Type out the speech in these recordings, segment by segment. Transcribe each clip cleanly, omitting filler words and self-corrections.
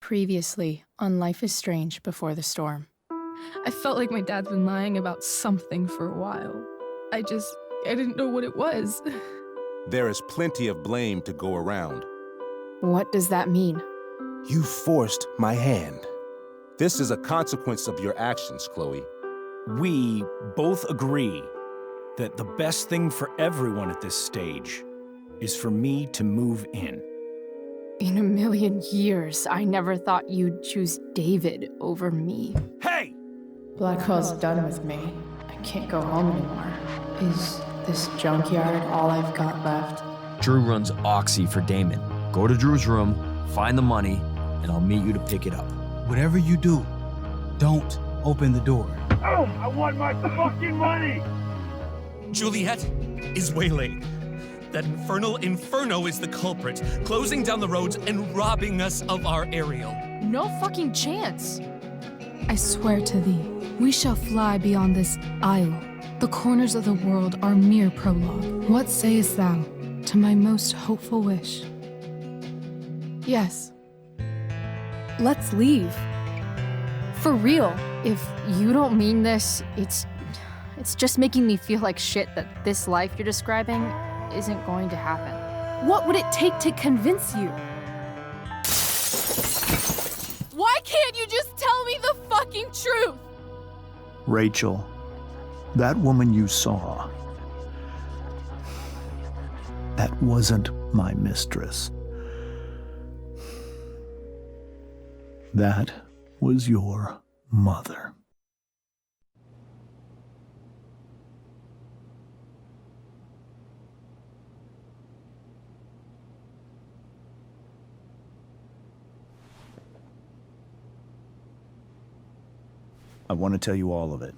Previously on Life is Strange Before the Storm. I felt like my dad's been lying about something for a while. I didn't know what it was. There is plenty of blame to go around. What does that mean? You forced my hand. This is a consequence of your actions, Chloe. We both agree that the best thing for everyone at this stage is for me to move in. In a million years, I never thought you'd choose David over me. Hey! Blackwell's done with me. I can't go home anymore. Is this junkyard all I've got left? Drew runs Oxy for Damon. Go to Drew's room, find the money, and I'll meet you to pick it up. Whatever you do, don't open the door. Oh, I want my fucking money! Juliet is waylaid. That infernal inferno is the culprit, closing down the roads and robbing us of our Ariel. No fucking chance. I swear to thee, we shall fly beyond this isle. The corners of the world are mere prologue. What sayest thou to my most hopeful wish? Yes. Let's leave. For real. If you don't mean this, it's just making me feel like shit that this life you're describing isn't going to happen. What would it take to convince you? Why can't you just tell me the fucking truth? Рэйчел, that woman you saw, that wasn't my mistress. That was your mother. I want to tell you all of it.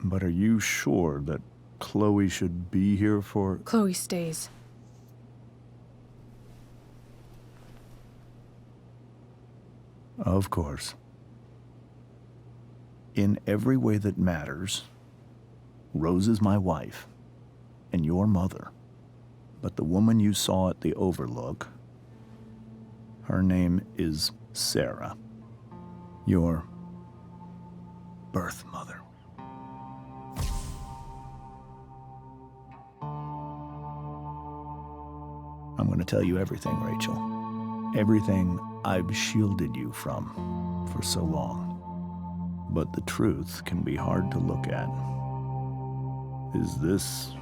But are you sure that Chloe should be here for... Chloe stays. Of course. In every way that matters, Rose is my wife and your mother. But the woman you saw at the Overlook, her name is Sarah. Your birth mother. I'm going to tell you everything, Рэйчел. Everything I've shielded you from for so long. But the truth can be hard to look at. Is this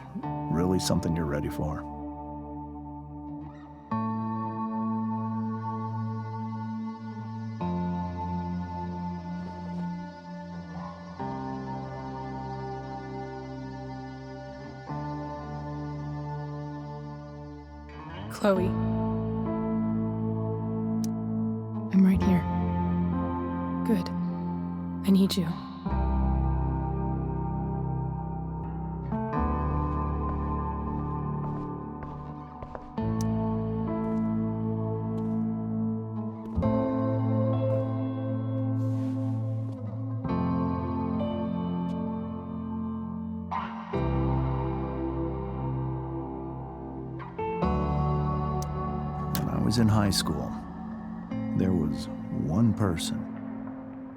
really something you're ready for? Chloe. I'm right here. Good. I need you. In high school, there was one person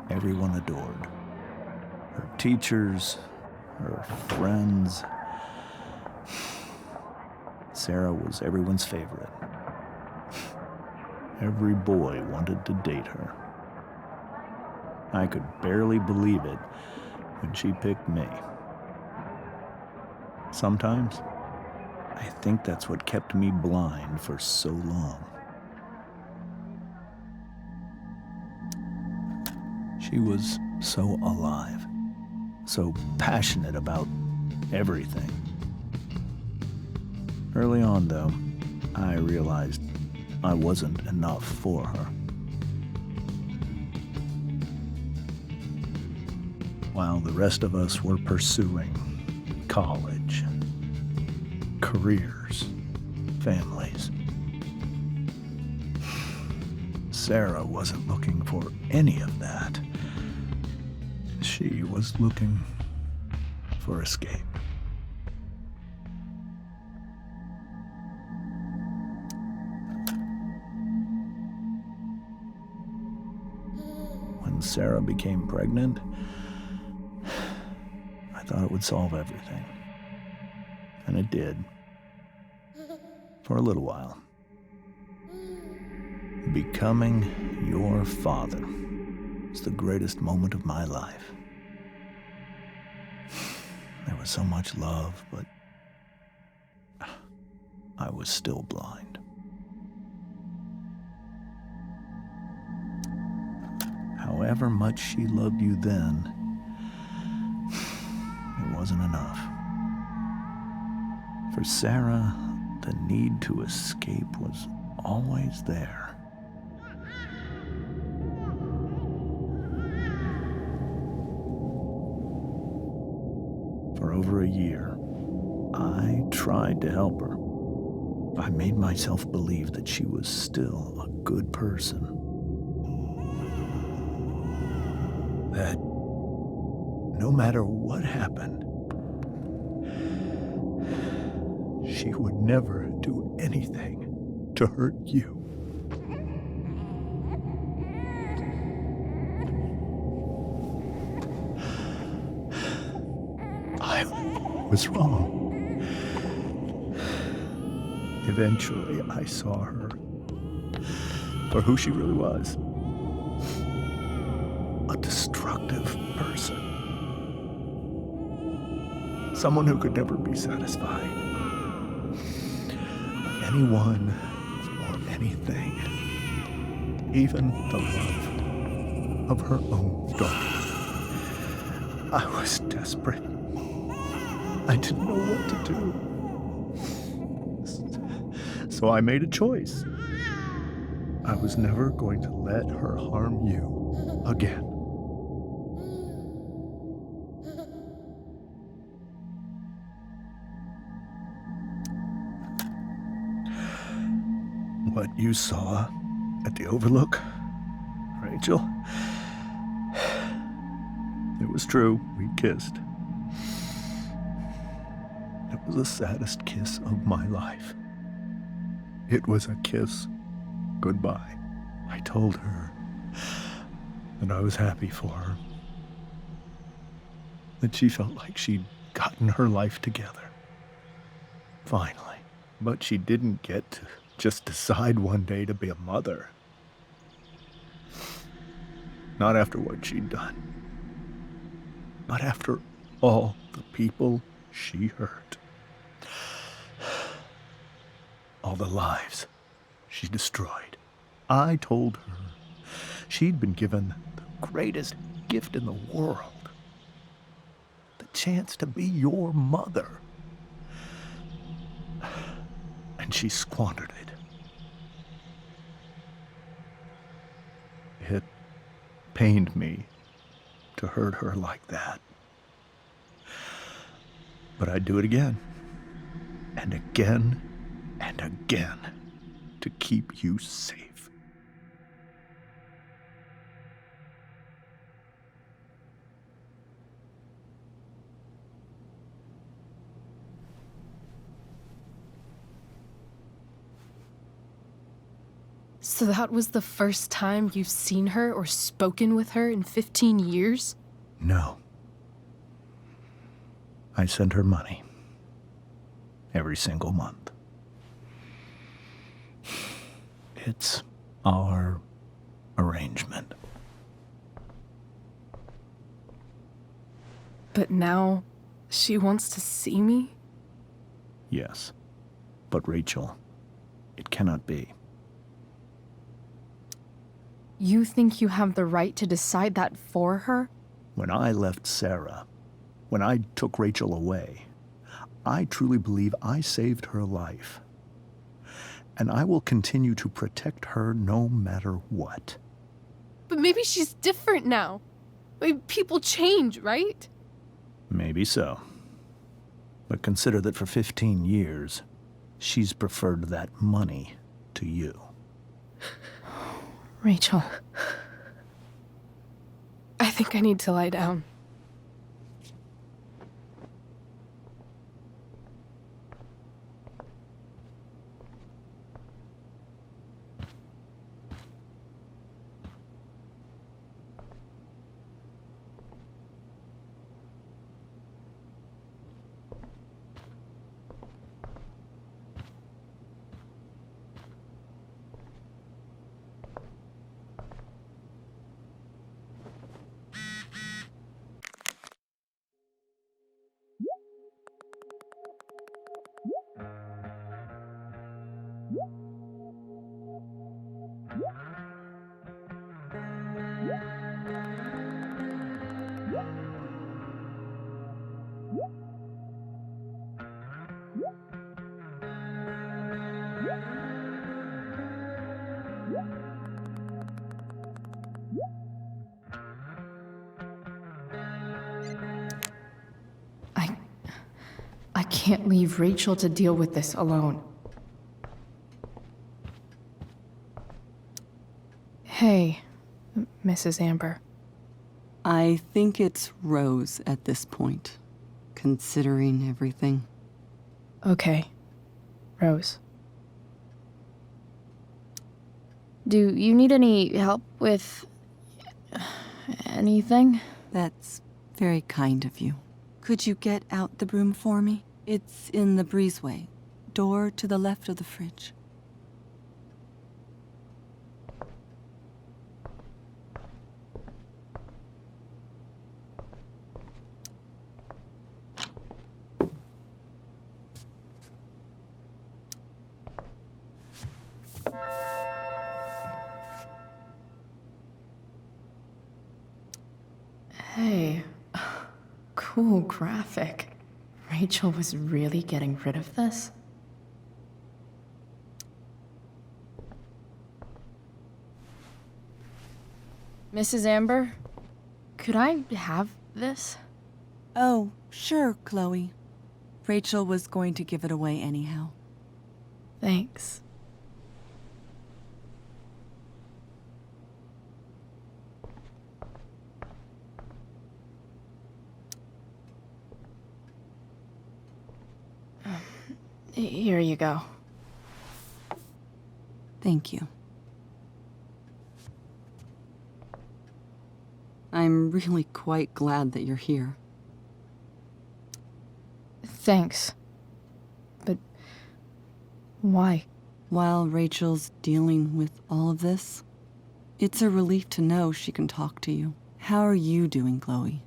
everyone adored. Her teachers, her friends. Sarah was everyone's favorite. Every boy wanted to date her. I could barely believe it when she picked me. Sometimes, I think that's what kept me blind for so long. She was so alive, so passionate about everything. Early on, though, I realized I wasn't enough for her. While the rest of us were pursuing college, careers, families, Sarah wasn't looking for any of that. She was looking for escape. When Sarah became pregnant, I thought it would solve everything. And it did. For a little while. Becoming your father was the greatest moment of my life. There was so much love, but I was still blind. However much she loved you then, it wasn't enough. For Sarah, the need to escape was always there. For over a year, I tried to help her. I made myself believe that she was still a good person. That no matter what happened, she would never do anything to hurt you. I was wrong. Eventually, I saw her for who she really was. A destructive person. Someone who could never be satisfied by anyone or anything. Even the love of her own daughter. I was desperate. I didn't know what to do. So I made a choice. I was never going to let her harm you again. What you saw at the Overlook, Räйchel, it was true. We kissed. It was the saddest kiss of my life. It was a kiss goodbye. I told her that I was happy for her. That she felt like she'd gotten her life together. Finally. But she didn't get to just decide one day to be a mother. Not after what she'd done. But after all the people she hurt. All the lives she destroyed. I told her she'd been given the greatest gift in the world. The chance to be your mother. And she squandered it. It pained me to hurt her like that. But I'd do it again. And again. And again, to keep you safe. So that was the first time you've seen her or spoken with her in 15 years? No. I sent her money. Every single month. It's our arrangement. But now, she wants to see me? Yes. But Räйchel, it cannot be. You think you have the right to decide that for her? When I left Sarah, when I took Räйchel away, I truly believe I saved her life. And I will continue to protect her no matter what. But maybe she's different now. People change, right? Maybe so. But consider that for 15 years, she's preferred that money to you. Räйchel, I think I need to lie down. can't leave Рэйчел to deal with this alone. Hey, Mrs. Amber. I think it's Rose at this point, considering everything. Okay, Rose. Do you need any help with anything? That's very kind of you. Could you get out the broom for me? It's in the breezeway, door to the left of the fridge. Hey, cool graphic. Рэйчel was really getting rid of this? Mrs. Amber, could I have this? Oh, sure, Chloe. Рэйchel was going to give it away anyhow. Thanks. Here you go. Thank you. I'm really quite glad that you're here. Thanks. But why? While Рэйchel's dealing with all of this, it's a relief to know she can talk to you. How are you doing, Chloe?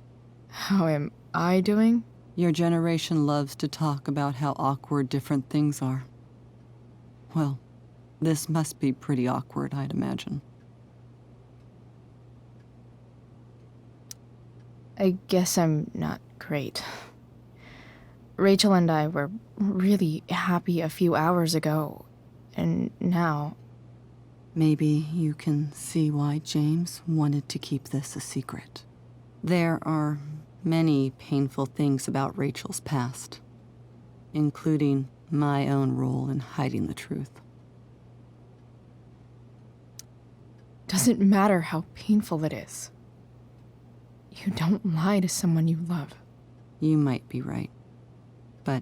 How am I doing? Your generation loves to talk about how awkward different things are. Well, this must be pretty awkward, I'd imagine. I guess I'm not great. Рэйchel and I were really happy a few hours ago, and now... Maybe you can see why James wanted to keep this a secret. There are many painful things about Рэйchel's past, including my own role in hiding the truth. Doesn't matter how painful it is. You don't lie to someone you love. You might be right. But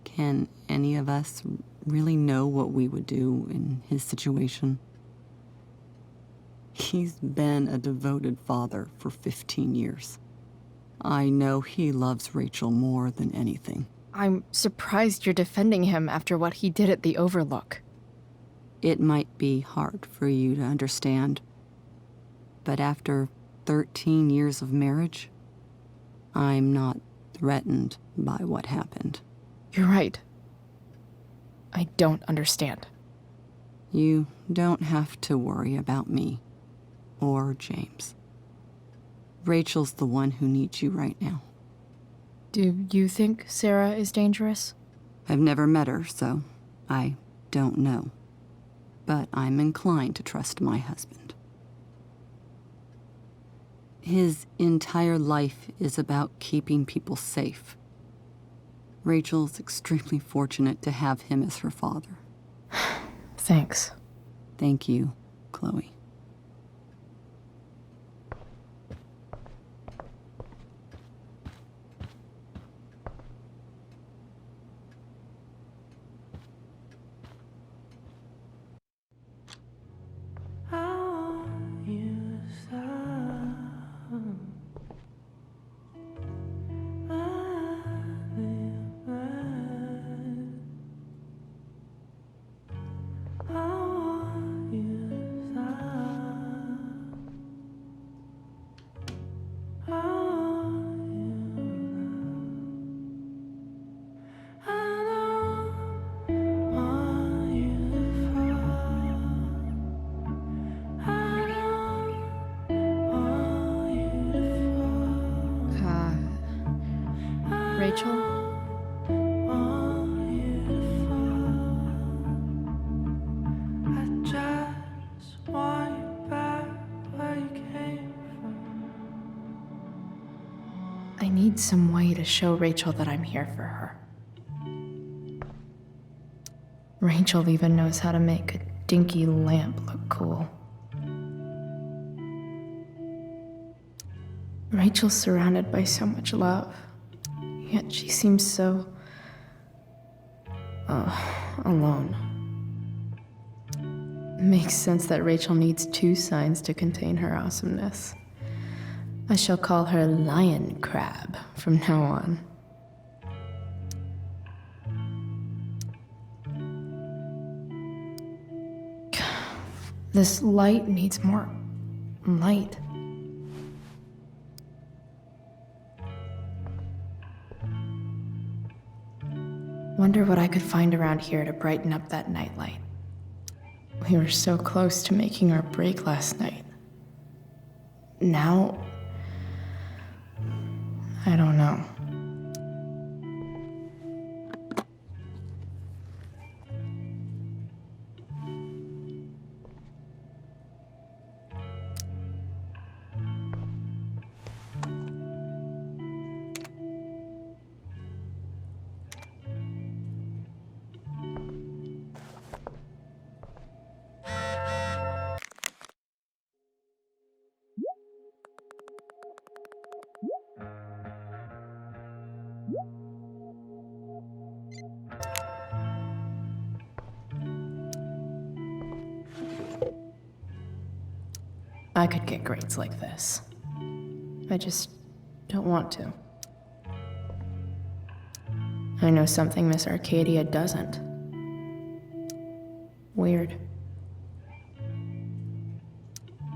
can any of us really know what we would do in his situation? He's been a devoted father for 15 years. I know he loves Рэйchel more than anything. I'm surprised you're defending him after what he did at the Overlook. It might be hard for you to understand, but after 13 years of marriage, I'm not threatened by what happened. You're right. I don't understand. You don't have to worry about me or James. Рэйchel's the one who needs you right now. Do you think Sarah is dangerous? I've never met her, so I don't know. But I'm inclined to trust my husband. His entire life is about keeping people safe. Рэйchel's extremely fortunate to have him as her father. Thanks. Thank you, Chloe. Рэйchel? I need some way to show Рэйchel that I'm here for her. Рэйчel even knows how to make a dinky lamp look cool. Rachel's surrounded by so much love, yet she seems so... alone. Makes sense that Рэйчel needs 2 signs to contain her awesomeness. I shall call her Lion Crab from now on. This light needs more light. Wonder what I could find around here to brighten up that nightlight. We were so close to making our break last night. Now, I don't know. I could get grades like this. I just don't want to. I know something Miss Arcadia doesn't. Weird.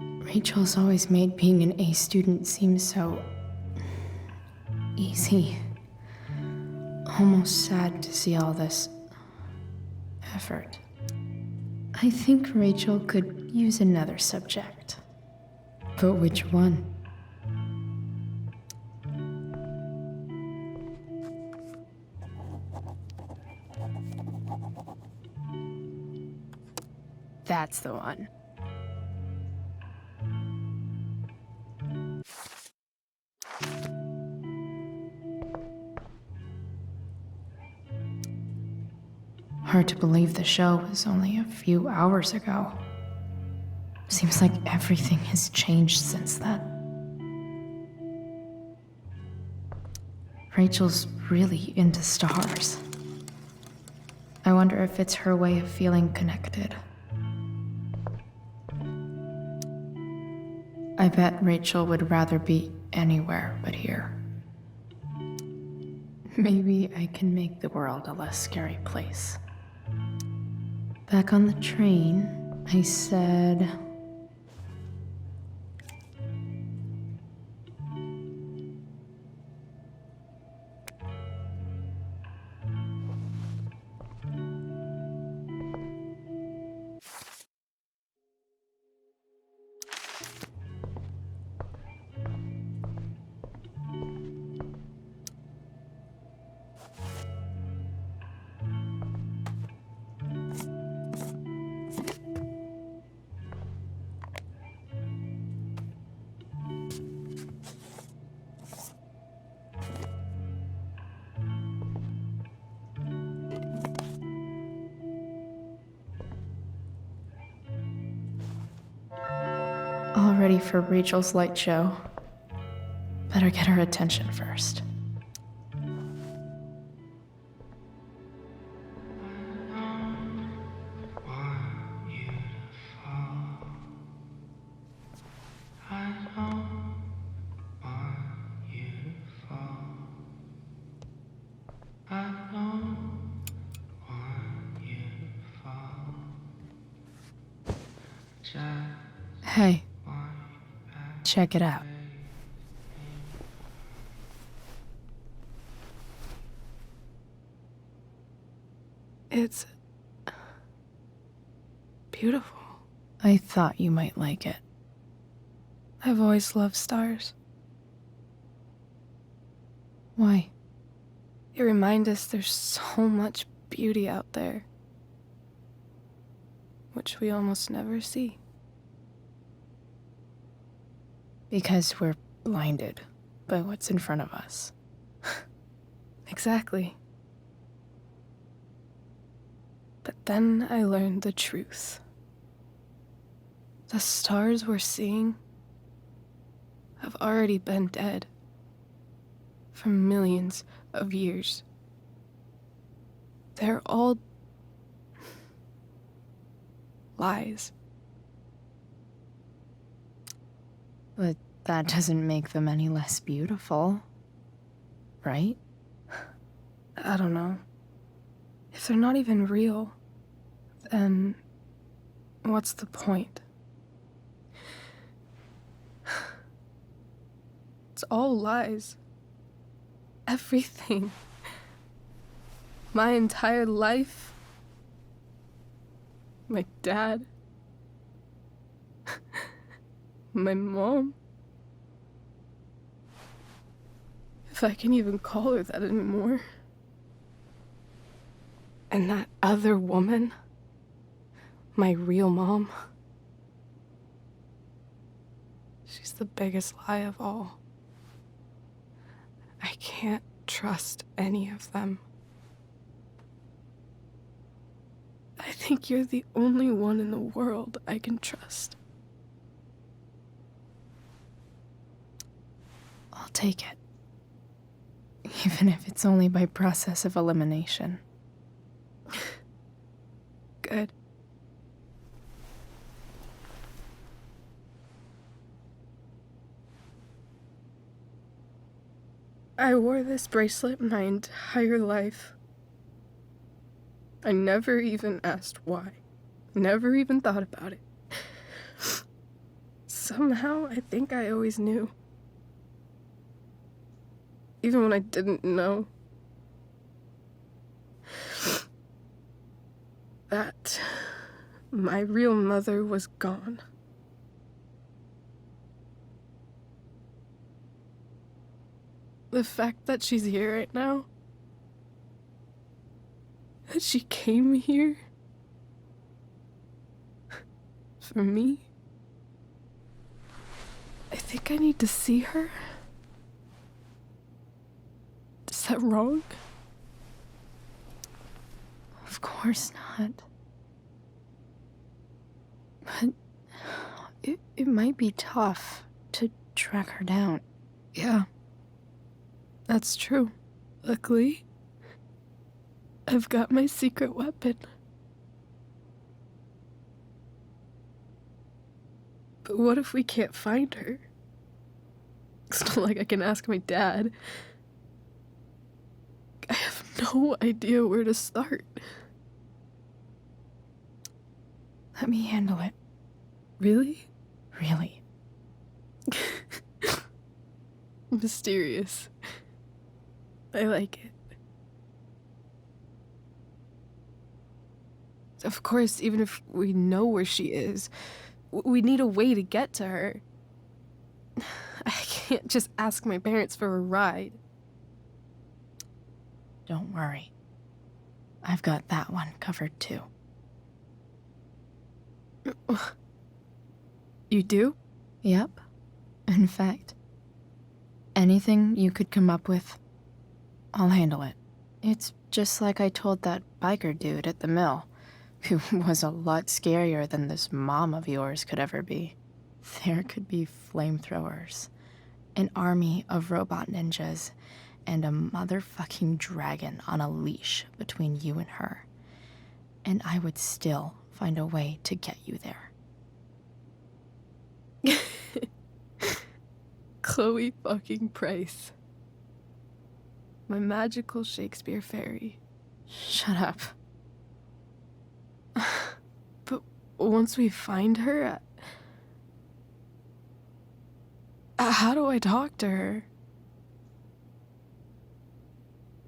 Rachel's always made being an A student seem so... easy. Almost sad to see all this... effort. I think Рэйчel could use another subject. But which one? That's the one. Hard to believe the show was only a few hours ago. Seems like everything has changed since then. Rachel's really into stars. I wonder if it's her way of feeling connected. I bet Рэйчel would rather be anywhere but here. Maybe I can make the world a less scary place. Back on the train, I said... All ready for Rachel's light show. Better get her attention first. Hey, check it out. It's beautiful. I thought you might like it. I've always loved stars. Why? They remind us there's so much beauty out there, which we almost never see. Because we're blinded by what's in front of us. Exactly. But then I learned the truth. The stars we're seeing have already been dead for millions of years. They're all lies. But that doesn't make them any less beautiful, right? I don't know. If they're not even real, then what's the point? It's all lies. Everything. My entire life. My dad. My mom. If I can even call her that anymore. And that other woman. My real mom. She's the biggest lie of all. I can't trust any of them. I think you're the only one in the world I can trust. I'll take it. Even if it's only by process of elimination. Good. I wore this bracelet my entire life. I never even asked why. Never even thought about it. Somehow, I think I always knew. Even when I didn't know. That my real mother was gone. The fact that she's here right now, that she came here for me, I think I need to see her. Is that wrong? Of course not. But it might be tough to track her down. Yeah. That's true. Luckily, I've got my secret weapon. But what if we can't find her? It's not like I can ask my dad. I have no idea where to start. Let me handle it. Really? Really. Mysterious. I like it. Of course, even if we know where she is, we need a way to get to her. I can't just ask my parents for a ride. Don't worry. I've got that one covered too. You do? Yep. In fact, anything you could come up with, I'll handle it. It's just like I told that biker dude at the mill, who was a lot scarier than this mom of yours could ever be. There could be flamethrowers, an army of robot ninjas, and a motherfucking dragon on a leash between you and her. And I would still find a way to get you there. Chloe fucking Praiss. My magical Shakespeare fairy. Shut up. But once we find her, how do I talk to her?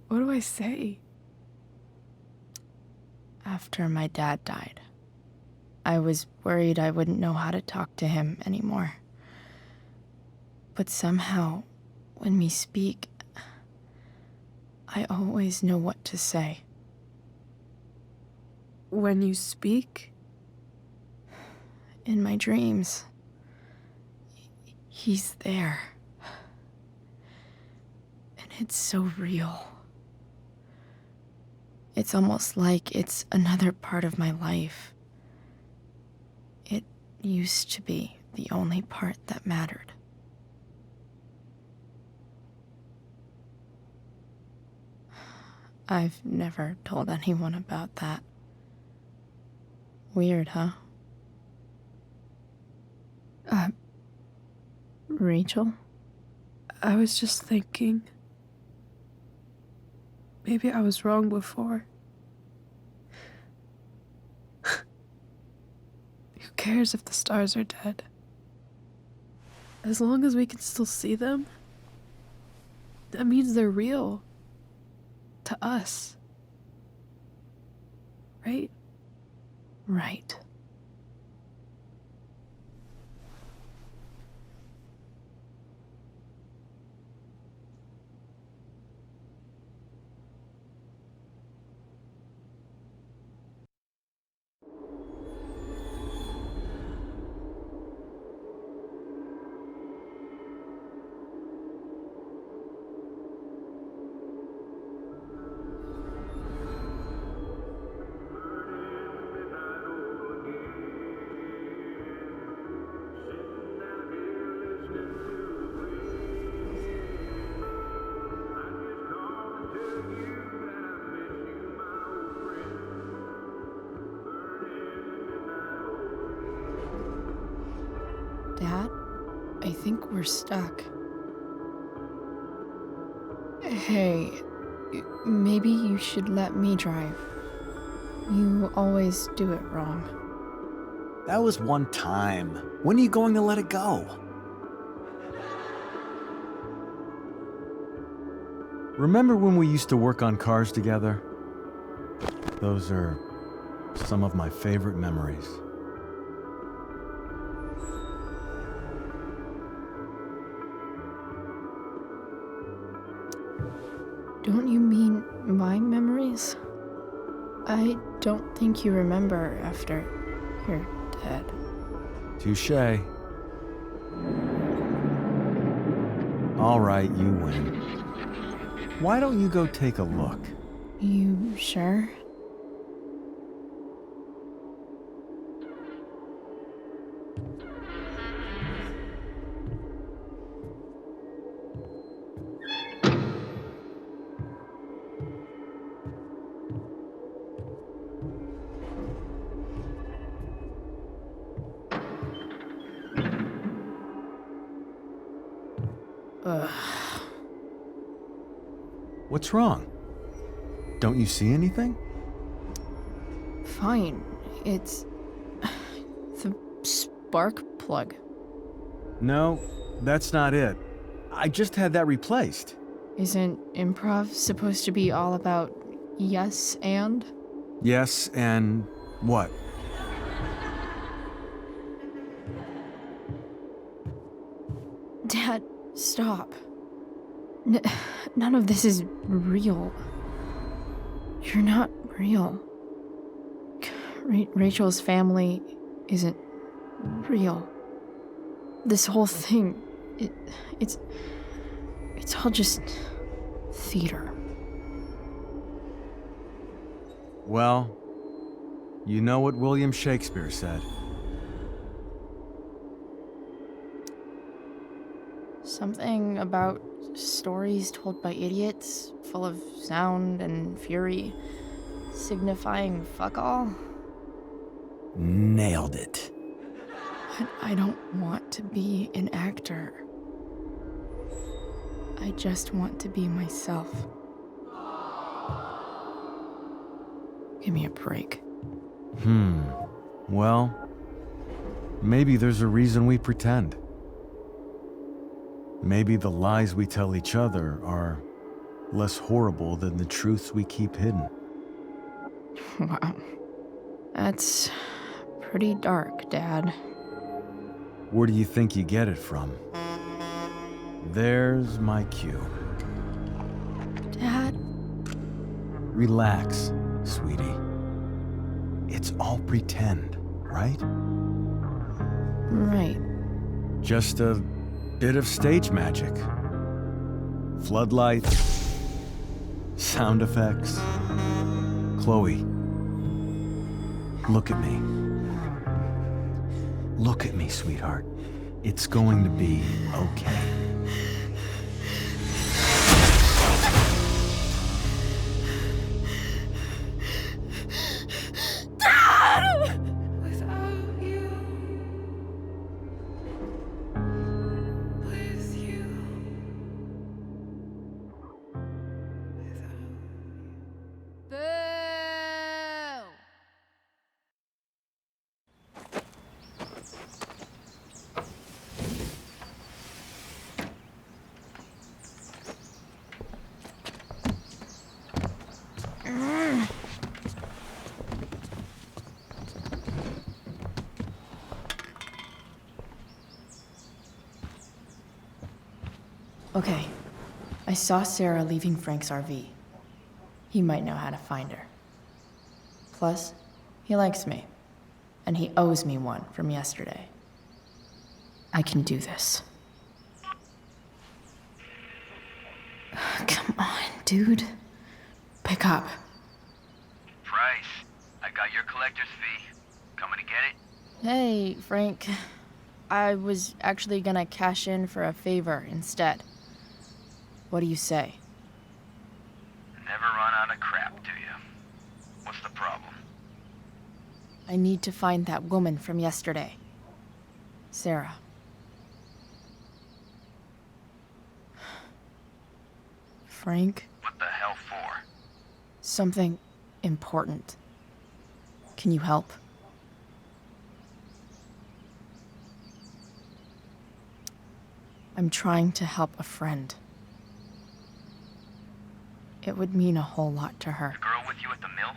What do I say? After my dad died, I was worried I wouldn't know how to talk to him anymore. But somehow, when we speak, I always know what to say. When you speak? In my dreams. He's there. And it's so real. It's almost like it's another part of my life. It used to be the only part that mattered. I've never told anyone about that. Weird, huh? Рэйчел? I was just thinking. Maybe I was wrong before. Who cares if the stars are dead? As long as we can still see them, that means they're real. To us. Right? Right. Dad, I think we're stuck. Hey, maybe you should let me drive. You always do it wrong. That was one time. When are you going to let it go? Remember when we used to work on cars together? Those are some of my favorite memories. Don't you mean my memories? I don't think you remember after you're dead. Touché. All right, you win. Why don't you go take a look? You sure? What's wrong? Don't you see anything? Fine. It's the spark plug. No, that's not it. I just had that replaced. Isn't improv supposed to be all about yes and? Yes, and what? Dad, stop. None of this is real. You're not real. Rachel's family isn't real. This whole thing, it's all just theater. Well, you know what William Shakespeare said. Something about stories told by idiots, full of sound and fury, signifying fuck all. Nailed it. But I don't want to be an actor. I just want to be myself. Give me a break. Well, maybe there's a reason we pretend. Maybe the lies we tell each other are less horrible than the truths we keep hidden. Wow. That's pretty dark, Dad. Where do you think you get it from? There's my cue. Dad? Relax, sweetie. It's all pretend, right? Right. Just a bit of stage magic. Floodlights, sound effects, Chloe, look at me. Look at me, sweetheart. It's going to be okay. Okay, I saw Sarah leaving Frank's RV. He might know how to find her. Plus, he likes me, and he owes me one from yesterday. I can do this. Come on, dude. Pick up. Price, I got your collector's fee. Coming to get it? Hey, Frank. I was actually gonna cash in for a favor instead. What do you say? Never run out of crap, do you? What's the problem? I need to find that woman from yesterday. Sarah. Frank? What the hell for? Something important. Can you help? I'm trying to help a friend. It would mean a whole lot to her. The girl with you at the mill?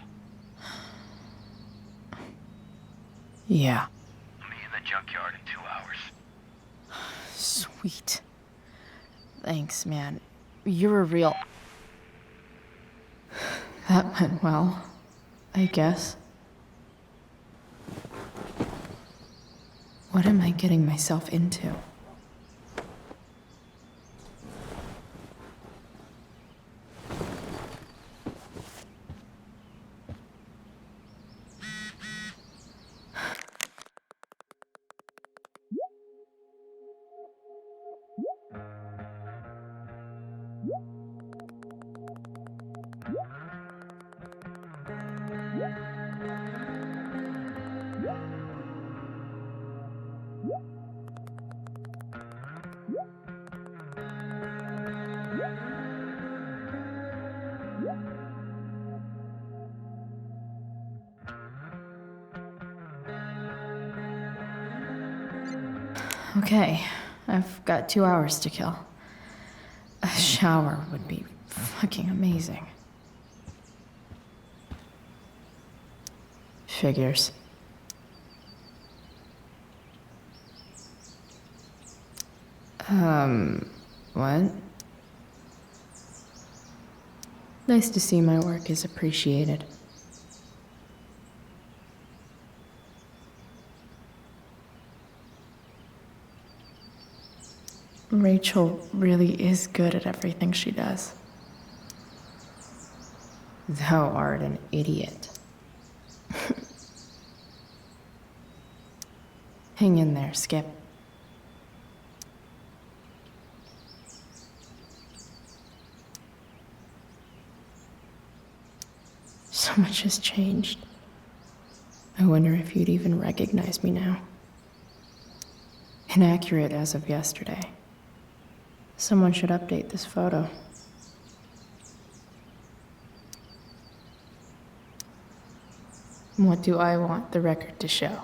Yeah. I'll meet in the junkyard in 2 hours. Sweet. Thanks, man. You're a real... That went well, I guess. What am I getting myself into? Okay, I've got 2 hours to kill. A shower would be fucking amazing. Figures. What? Nice to see my work is appreciated. Рэйчел really is good at everything she does. Thou art an idiot. Hang in there, Skip. So much has changed. I wonder if you'd even recognize me now. Inaccurate as of yesterday. Someone should update this photo. What do I want the record to show?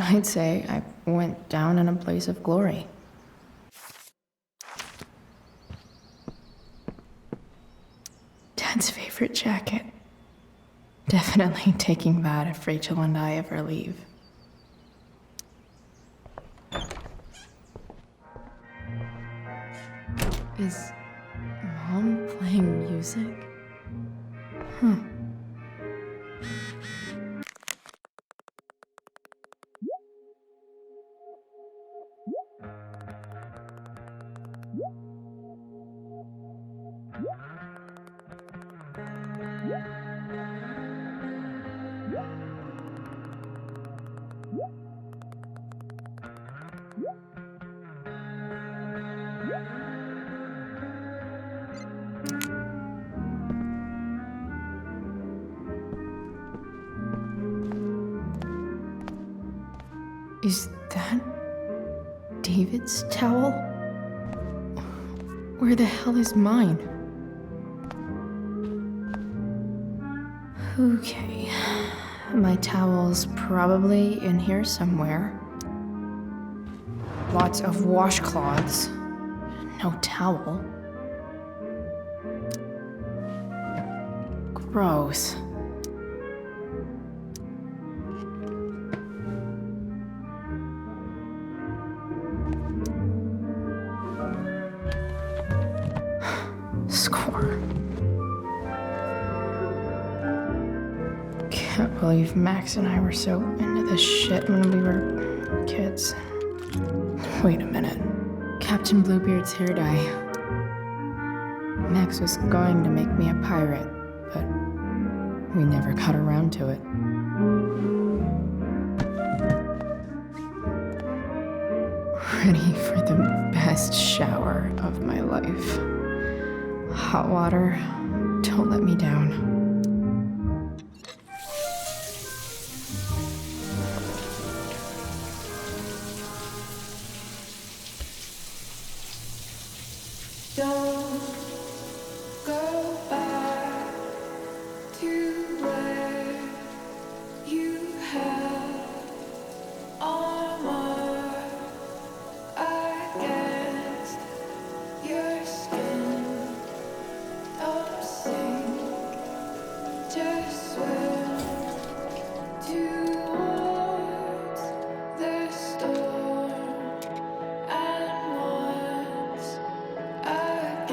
I'd say I went down in a blaze of glory. Dad's favorite jacket. Definitely taking that if Рэйчел and I ever leave. Is Mom playing music? music? Huh. Is that David's towel? Where the hell is mine? Okay, my towel's probably in here somewhere. Lots of washcloths. No towel. Gross. Score. Can't believe Max and I were so into this shit when we were kids. Wait a minute. Captain Bluebeard's hair dye. Max was going to make me a pirate, but we never got around to it. Ready for the best shower of my life. Hot water, don't let me down. Don't go back to where you had armor against your skin. Don't sink, just swim towards the storm. And once again,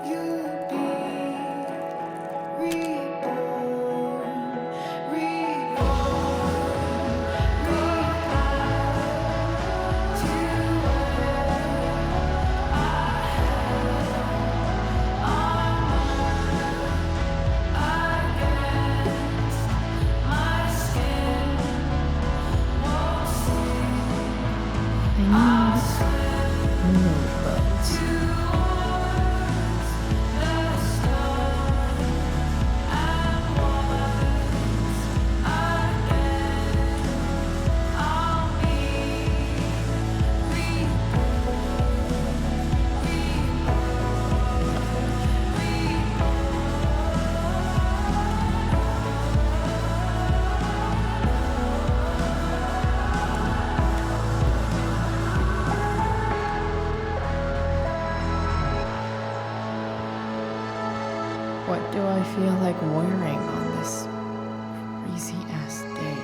you'll be reborn, What do I feel like wearing on this crazy-ass day?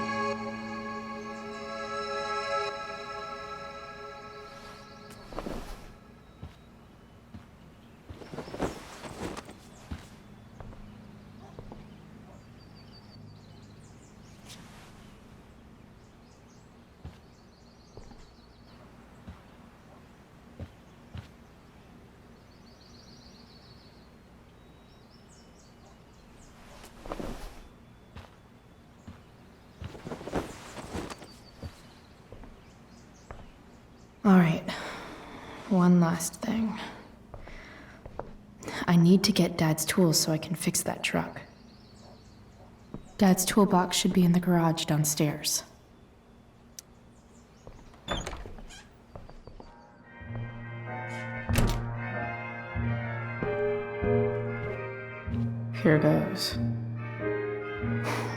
All right, one last thing. I need to get Dad's tools so I can fix that truck. Dad's toolbox should be in the garage downstairs. Here goes.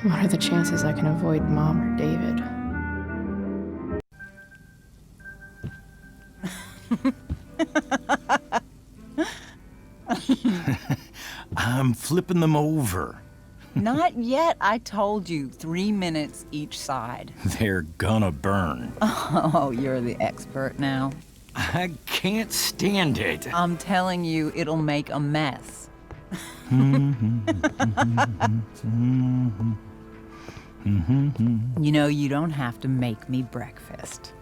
What are the chances I can avoid Mom or David? I'm flipping them over. Not yet. I told you, 3 minutes each side. They're gonna burn. Oh, you're the expert now. I can't stand it. I'm telling you, it'll make a mess. You know, you don't have to make me breakfast.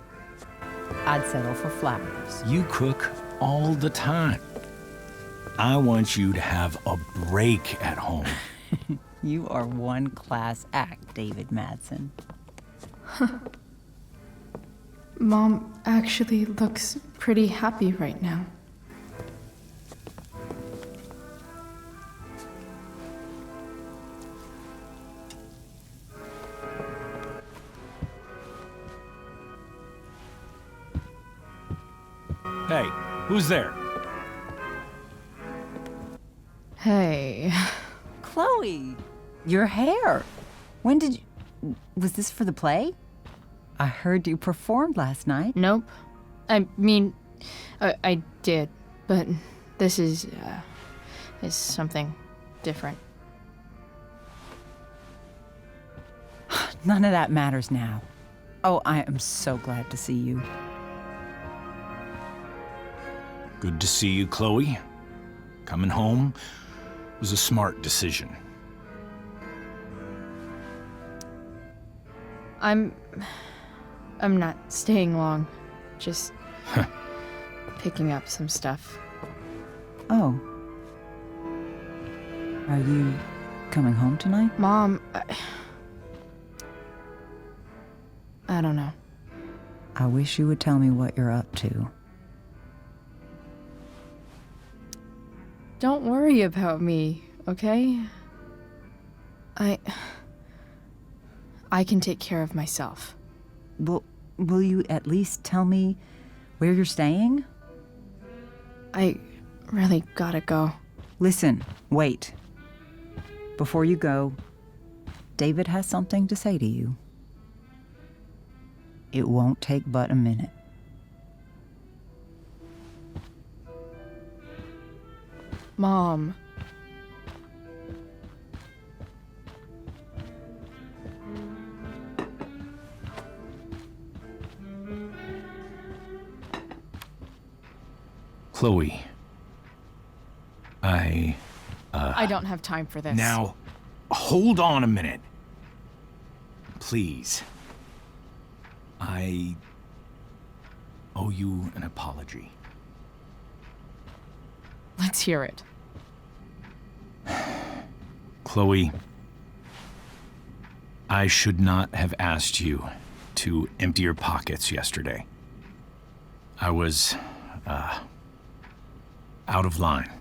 I'd settle for flowers. You cook all the time. I want you to have a break at home. You are one class act, Дэвид Мэдсен. Mom actually looks pretty happy right now. Hey, who's there? Hey. Chloe, your hair. When did you... Was this for the play? I heard you performed last night. Nope. I mean, I did, but this is something different. None of that matters now. Oh, I am so glad to see you. Good to see you, Chloe. Coming home was a smart decision. I'm not staying long. Just picking up some stuff. Oh. Are you coming home tonight? Mom, I don't know. I wish you would tell me what you're up to. Don't worry about me, okay? I can take care of myself. Will you at least tell me where you're staying? I really gotta go. Listen, wait. Before you go, David has something to say to you. It won't take but a minute. Mom. Chloe, I don't have time for this. Now, hold on a minute. Please. I owe you an apology. Let's hear it. Chloe, I should not have asked you to empty your pockets yesterday. I was, out of line,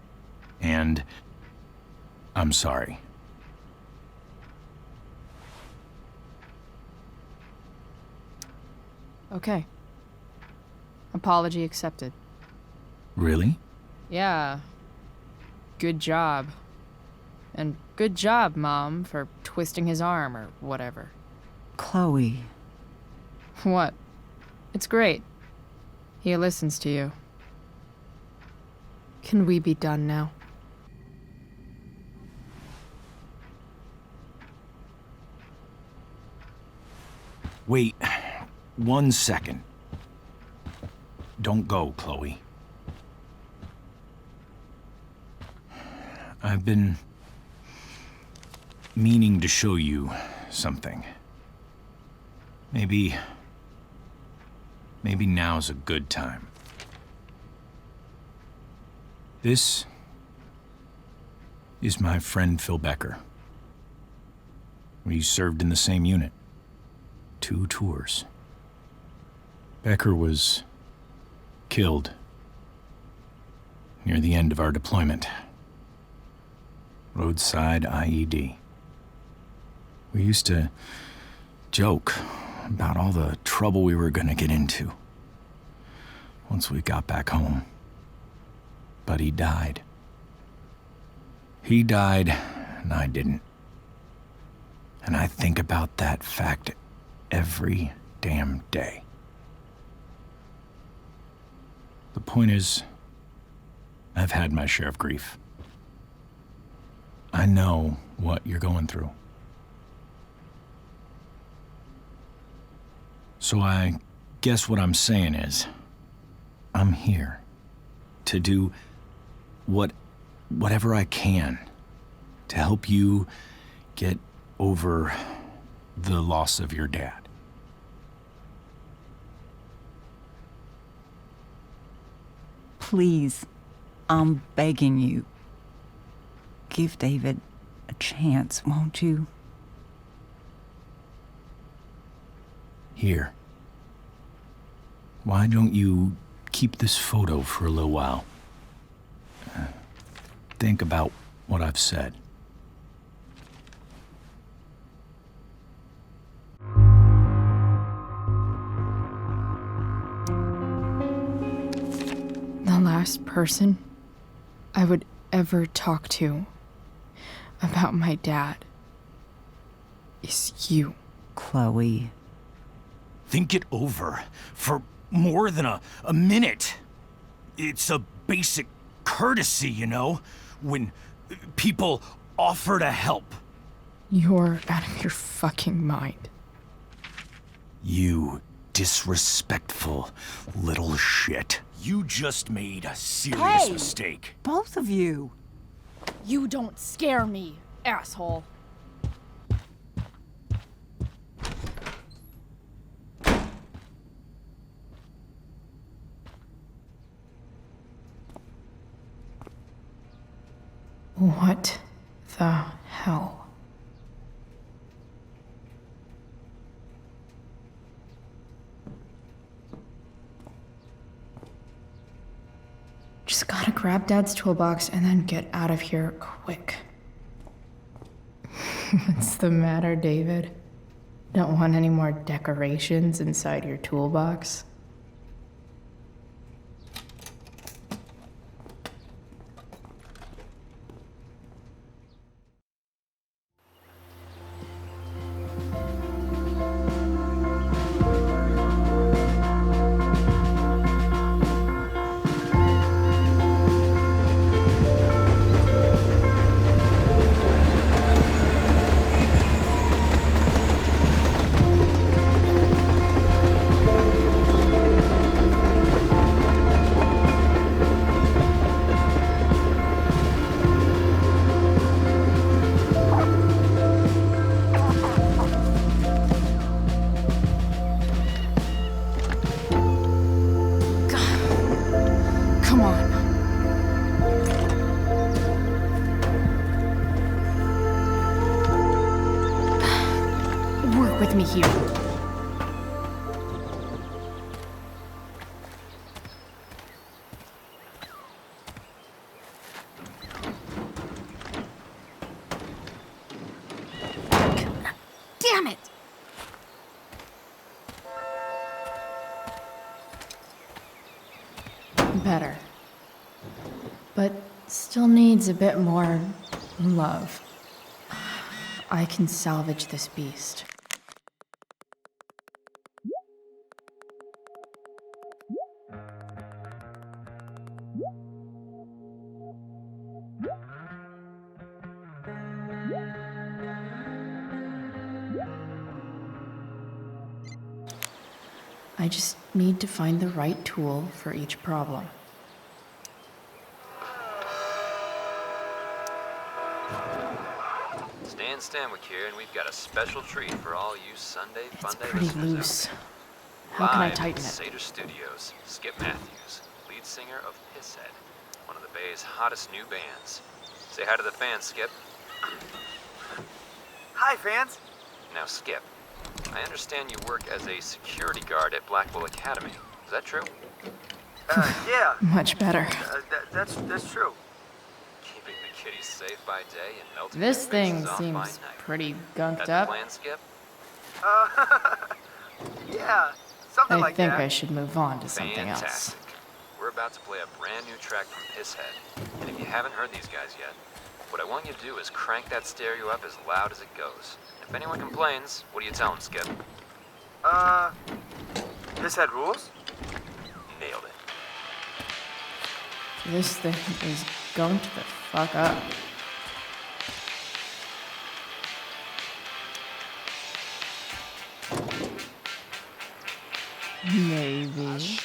and I'm sorry. Okay. Apology accepted. Really? Yeah. Good job. And good job, Mom, for twisting his arm or whatever. Chloe. What? It's great. He listens to you. Can we be done now? Wait 1 second. Don't go, Chloe. I've been meaning to show you something. Maybe now's a good time. This is my friend Phil Becker. We served in the same unit. 2 tours. Becker was killed near the end of our deployment. Roadside IED. We used to joke about all the trouble we were gonna get into once we got back home. But he died. He died, and I didn't. And I think about that fact every damn day. The point is, I've had my share of grief. I know what you're going through. So I guess what I'm saying is, I'm here to do whatever I can to help you get over the loss of your dad. Please, I'm begging you. Give David a chance, won't you? Here. Why don't you keep this photo for a little while? Think about what I've said. The last person I would ever talk to about my dad is you. Chloe. Think it over for more than a minute. It's a basic courtesy, you know, when people offer to help. You're out of your fucking mind. You disrespectful little shit. You just made a serious Hey! mistake. Both of you. You don't scare me, asshole. What the hell? Just gotta grab Dad's toolbox and then get out of here quick. What's the matter, David? Don't want any more decorations inside your toolbox? With me here. Damn it! Better. But still needs a bit more love. I can salvage this beast. I just need to find the right tool for each problem. Stan Stanwyck here, and we've got a special treat for all you Sunday Funday Pretty listeners loose. out there. How can I Live tighten in it? Seder Studios, Skip Matthews, lead singer of Pisshead, one of the Bay's hottest new bands. Say hi to the fans, Skip. Hi, fans. Now, Skip, I understand you work as a security guard at Blackwell Academy. Is that true? Yeah. Much better. That's true. Keeping the kiddies safe by day and melting This their faces thing off by seems night. pretty That gunked the up. plan, Skip? Yeah, something I like think that. I should move on to something Fantastic. We're about to play a brand new track from Pisshead. And if you haven't heard these guys yet, what I want you to do is crank that stereo up as loud as it goes. If anyone complains, what do you tell them, Skip? This had rules? Nailed it. else. This thing is going to the fuck up. Maybe.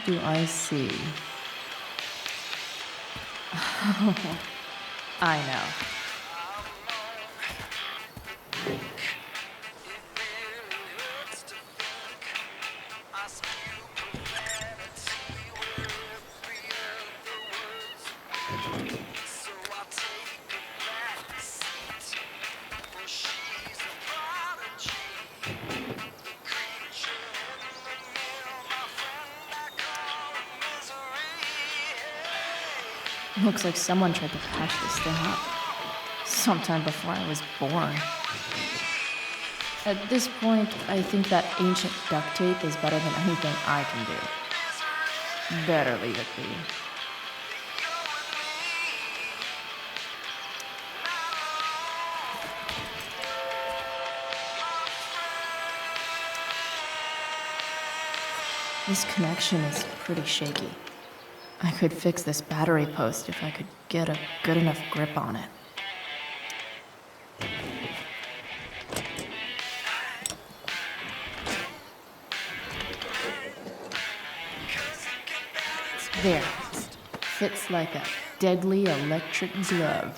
do I see? I know. Looks like someone tried to patch this thing up sometime before I was born. At this point, I think that ancient duct tape is better than anything I can do. Better leave it be. This connection is pretty shaky. I could fix this battery post if I could get a good enough grip on it. There. Fits like a deadly electric glove.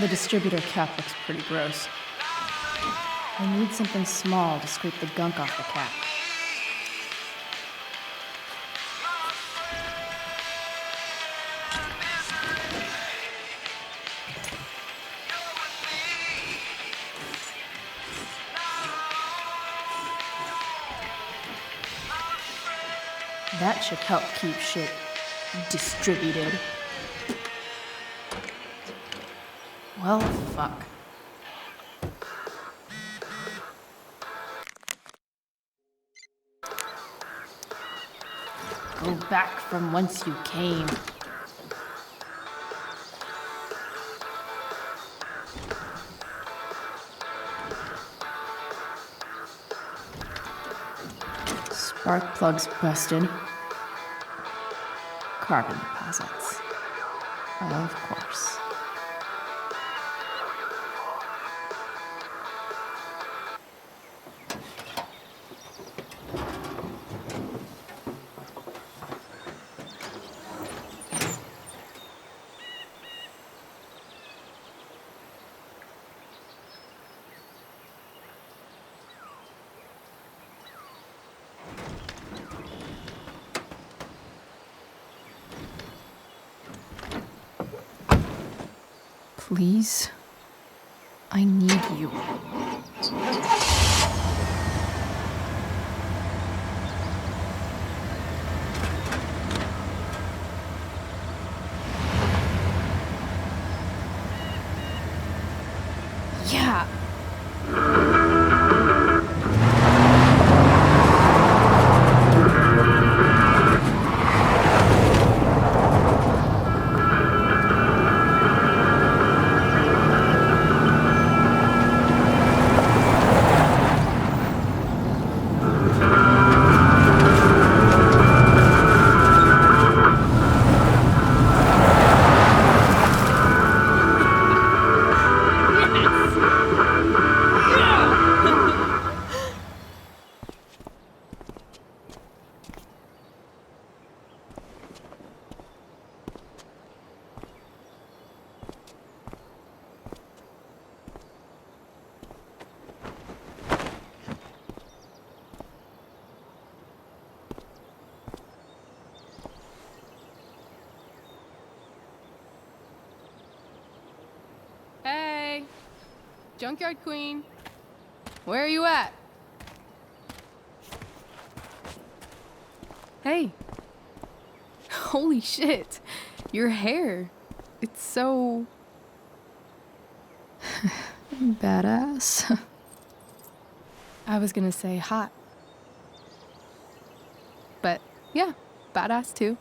The distributor cap looks pretty gross. I need something small to scrape the gunk off the cap. That should help keep shit distributed. Well, fuck. Go back from whence you came. Spark plugs busted. Carbon deposits. Of course. Please, I need you. Yeah. Hey, Junkyard Queen, where are you at? Hey, holy shit, your hair, it's so badass. I was gonna say hot, but yeah, badass too.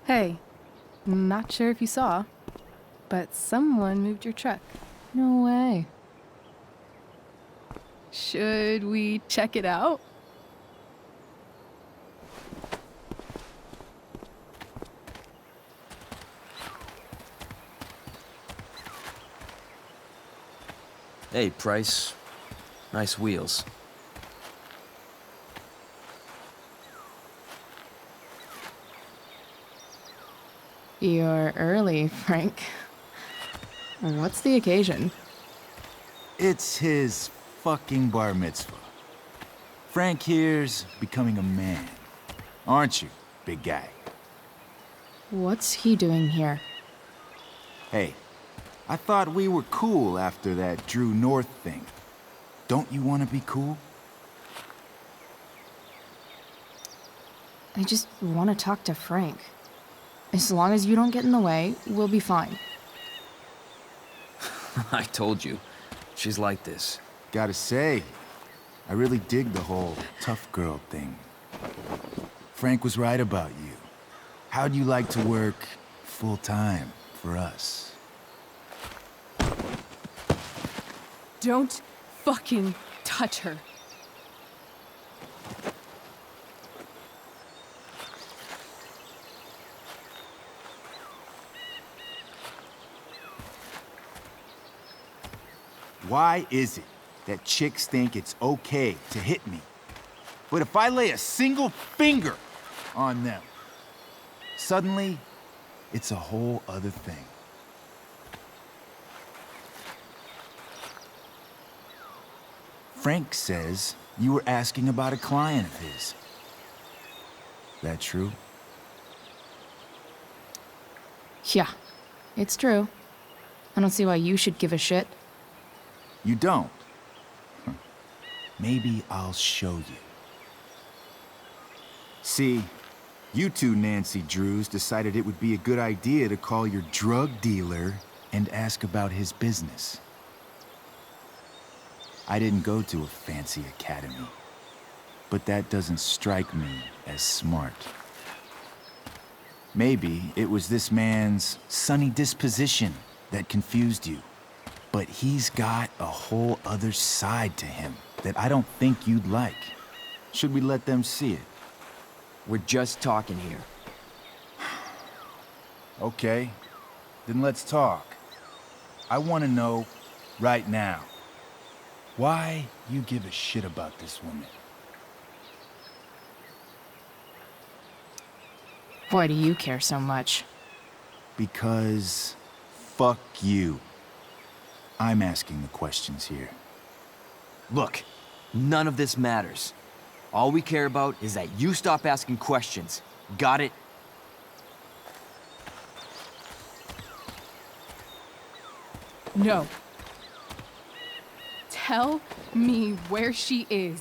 Hey, not sure if you saw, but someone moved your truck. No way. Should we check it out? Hey, Price. Nice wheels. You're early, Frank. What's the occasion? It's his fucking bar mitzvah. Frank here's becoming a man. Aren't you, big guy? What's he doing here? Hey, I thought we were cool after that Drew North thing. Don't you want to be cool? I just want to talk to Frank. As long as you don't get in the way, we'll be fine. I told you. She's like this. Gotta say, I really dig the whole tough girl thing. Frank was right about you. How'd you like to work full-time for us? Don't fucking touch her. Why is it that chicks think it's okay to hit me? But if I lay a single finger on them, suddenly, it's a whole other thing. Frank says you were asking about a client of his. That true? Yeah, it's true. I don't see why you should give a shit. You don't? Maybe I'll show you. See, you two Nancy Drews decided it would be a good idea to call your drug dealer and ask about his business. I didn't go to a fancy academy, but that doesn't strike me as smart. Maybe it was this man's sunny disposition that confused you. But he's got a whole other side to him that I don't think you'd like. Should we let them see it? We're just talking here. Okay, then let's talk. I want to know right now why you give a shit about this woman. Why do you care so much? Because fuck you. I'm asking the questions here. Look, none of this matters. All we care about is that you stop asking questions. Got it? No. Tell me where she is.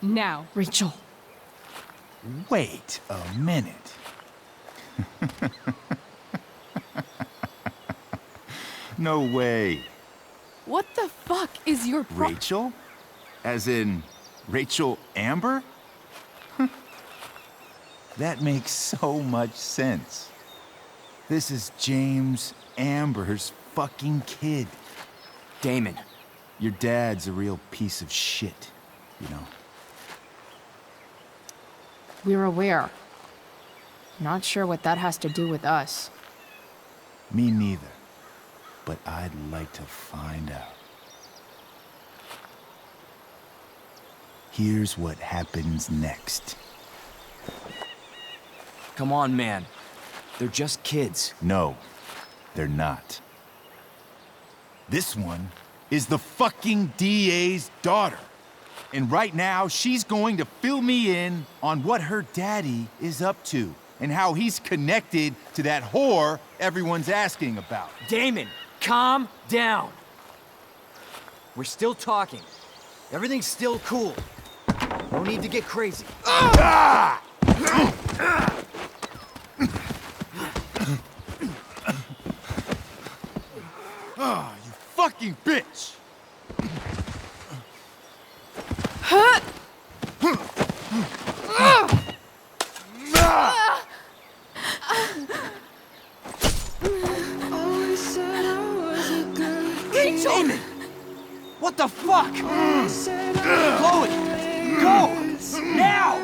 Now. Рэйчел. Wait a minute. No way. What the fuck is your Рэйchel? As in, Рэйchel Amber? That makes so much sense. This is James Amber's fucking kid. Damon. Your dad's a real piece of shit, you know? We're aware. Not sure what that has to do with us. Me neither. But I'd like to find out. Here's what happens next. Come on, man. They're just kids. No, they're not. This one is the fucking DA's daughter. And right now, she's going to fill me in on what her daddy is up to and how he's connected to that whore everyone's asking about. Damon, calm down. We're still talking. Everything's still cool. No need to get crazy. Ah! Ah, you fucking bitch! Damon! What the fuck? Chloe! Go! Now!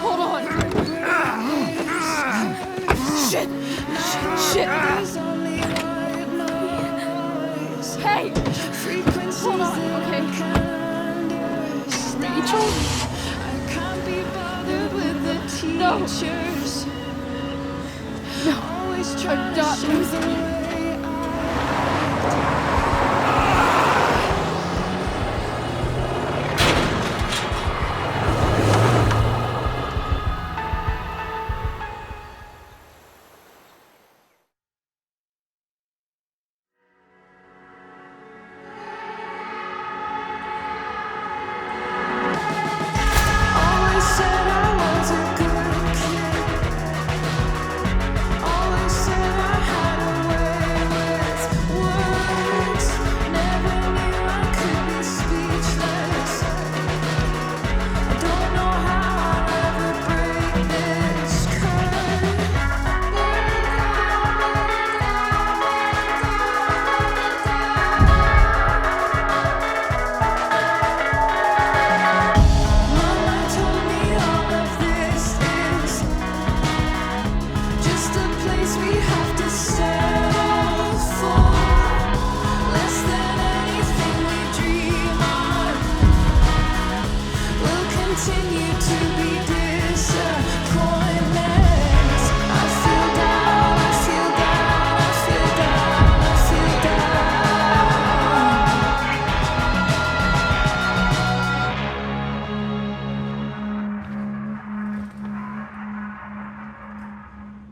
Hold on. Shit! Рэйчел? No. No, I'm not losing you.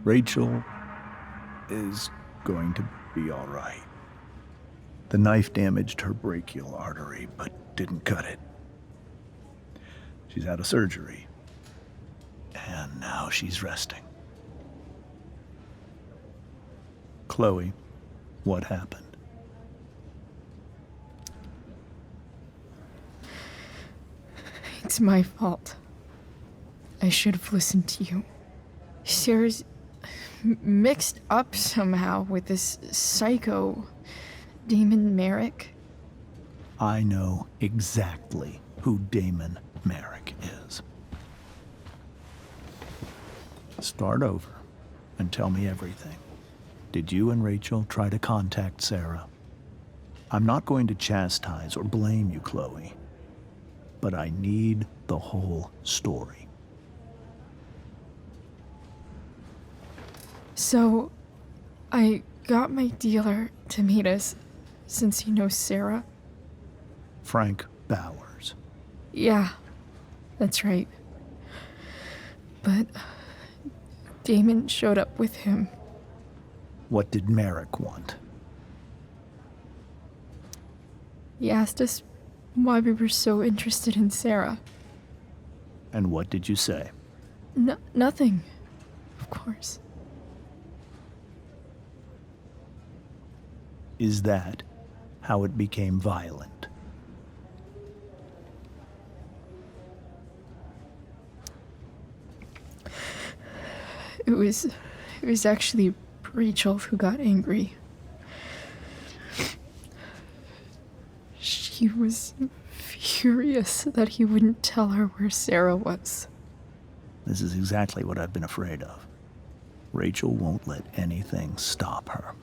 Рэйчel is going to be all right. The knife damaged her brachial artery, but didn't cut it. She's had a surgery, and now she's resting. Chloe, what happened? It's my fault. I should have listened to you. Sarah's mixed up somehow with this psycho Damon Merrick. I know exactly who Damon Merrick is. Start over and tell me everything. Did you and Рэйчel try to contact Sarah? I'm not going to chastise or blame you, Chloe, but I need the whole story. So, I got my dealer to meet us, since he knows Sarah. Frank Bowers. Yeah, that's right. But Damon showed up with him. What did Merrick want? He asked us why we were so interested in Sarah. And what did you say? Nothing, of course. Is that how it became violent? It was actually Рэйчel who got angry. She was furious that he wouldn't tell her where Sarah was. This is exactly what I've been afraid of. Рэйchel won't let anything stop her.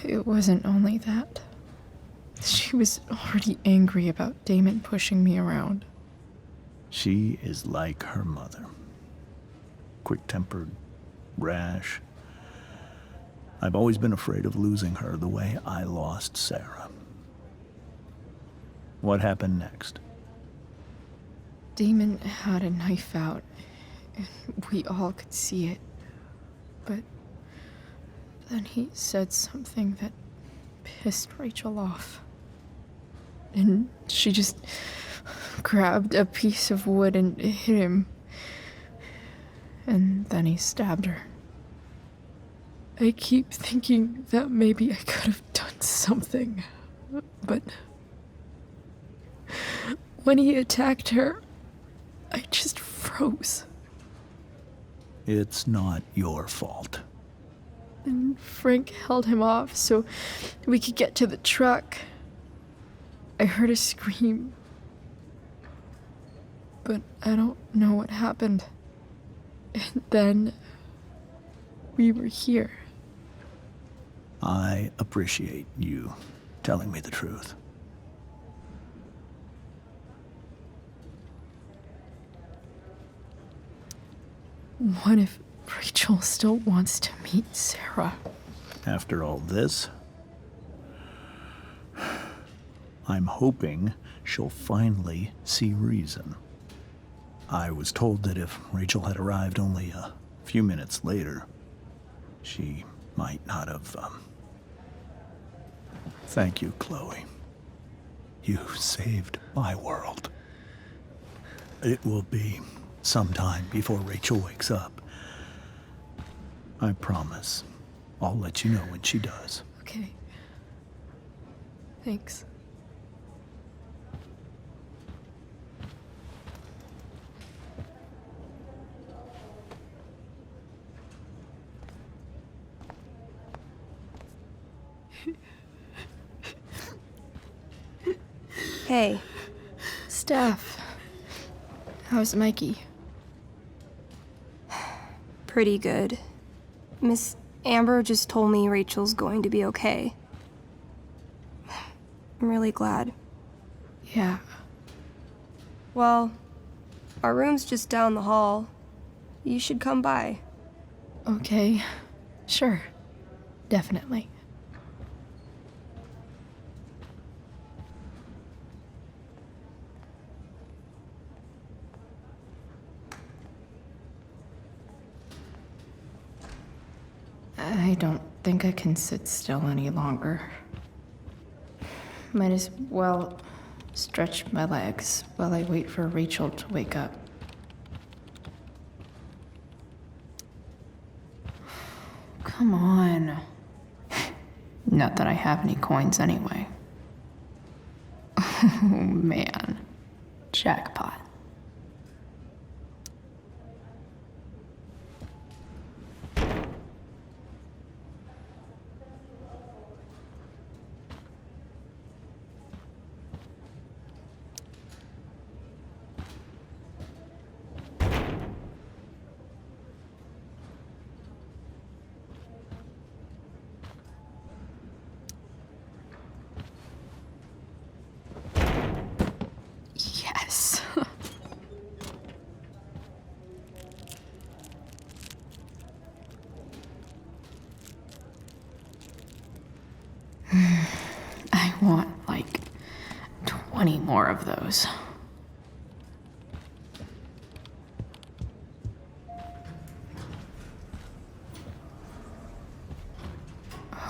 It wasn't only that. She was already angry about Damon pushing me around. She is like her mother. Quick-tempered, rash. I've always been afraid of losing her the way I lost Sarah. What happened next? Damon had a knife out, and we all could see it. But then he said something that pissed Рэйchel off. And she just grabbed a piece of wood and hit him. And then he stabbed her. I keep thinking that maybe I could have done something, but when he attacked her, I just froze. It's not your fault. And Frank held him off so we could get to the truck. I heard a scream, but I don't know what happened. And then we were here. I appreciate you telling me the truth. What if Рэйчел still wants to meet Sarah? After all this, I'm hoping she'll finally see reason. I was told that if Рэйчel had arrived only a few minutes later, she might not have, Thank you, Chloe. You saved my world. It will be some time before Рэйchel wakes up. I promise. I'll let you know when she does. Okay. Thanks. Hey. Steph. How's Mikey? Pretty good. Miss Amber just told me Рэйchel's going to be okay. I'm really glad. Yeah. Well, our room's just down the hall. You should come by. Okay. Sure. Definitely. I don't think I can sit still any longer. Might as well stretch my legs while I wait for Рэйchel to wake up. Come on. Not that I have any coins anyway. Oh man. Jackpot. Yes. I want like 20 more of those.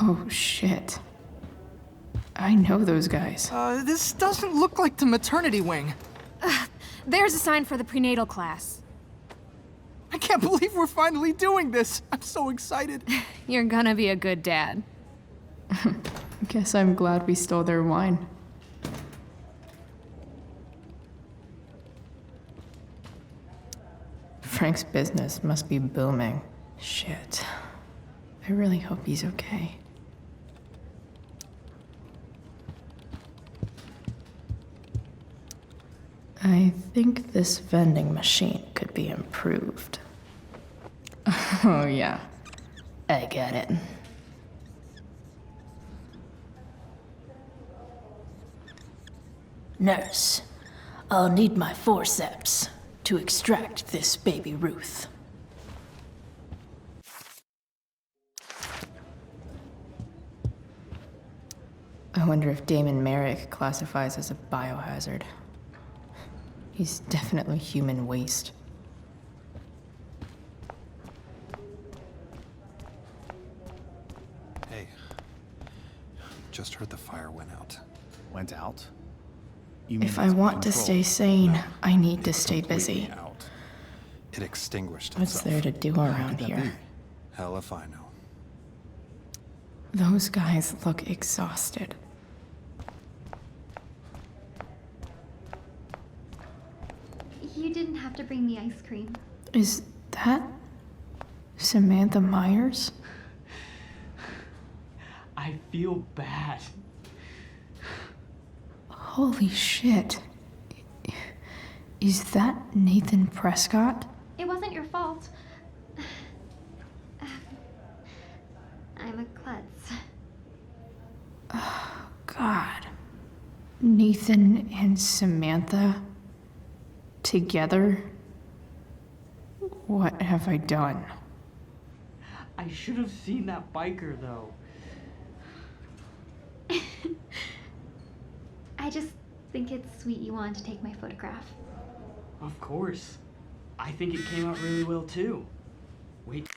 Oh shit. I know those guys. This doesn't look like the maternity wing. There's a sign for the prenatal class. I can't believe we're finally doing this. I'm so excited. You're gonna be a good dad. Guess I'm glad we stole their wine. Frank's business must be booming. Shit. I really hope he's okay. I think this vending machine could be improved. Oh yeah, I get it. Nurse, I'll need my forceps to extract this baby Ruth. I wonder if Damon Merrick classifies as a biohazard. He's definitely human waste. Hey, just heard the fire went out. Went out? If I want to stay sane, I need to stay busy. Out. It extinguished What's itself. there to do around How could that here? be? Hell if I know. Those guys look exhausted. You didn't have to bring the ice cream. Is that Samantha Myers? I feel bad. Holy shit. Is that Nathan Prescott? It wasn't your fault. I'm a klutz. Nathan and Samantha together? What have I done? I should have seen that biker, though. I just think it's sweet you wanted to take my photograph. Of course. I think it came out really well, too. Wait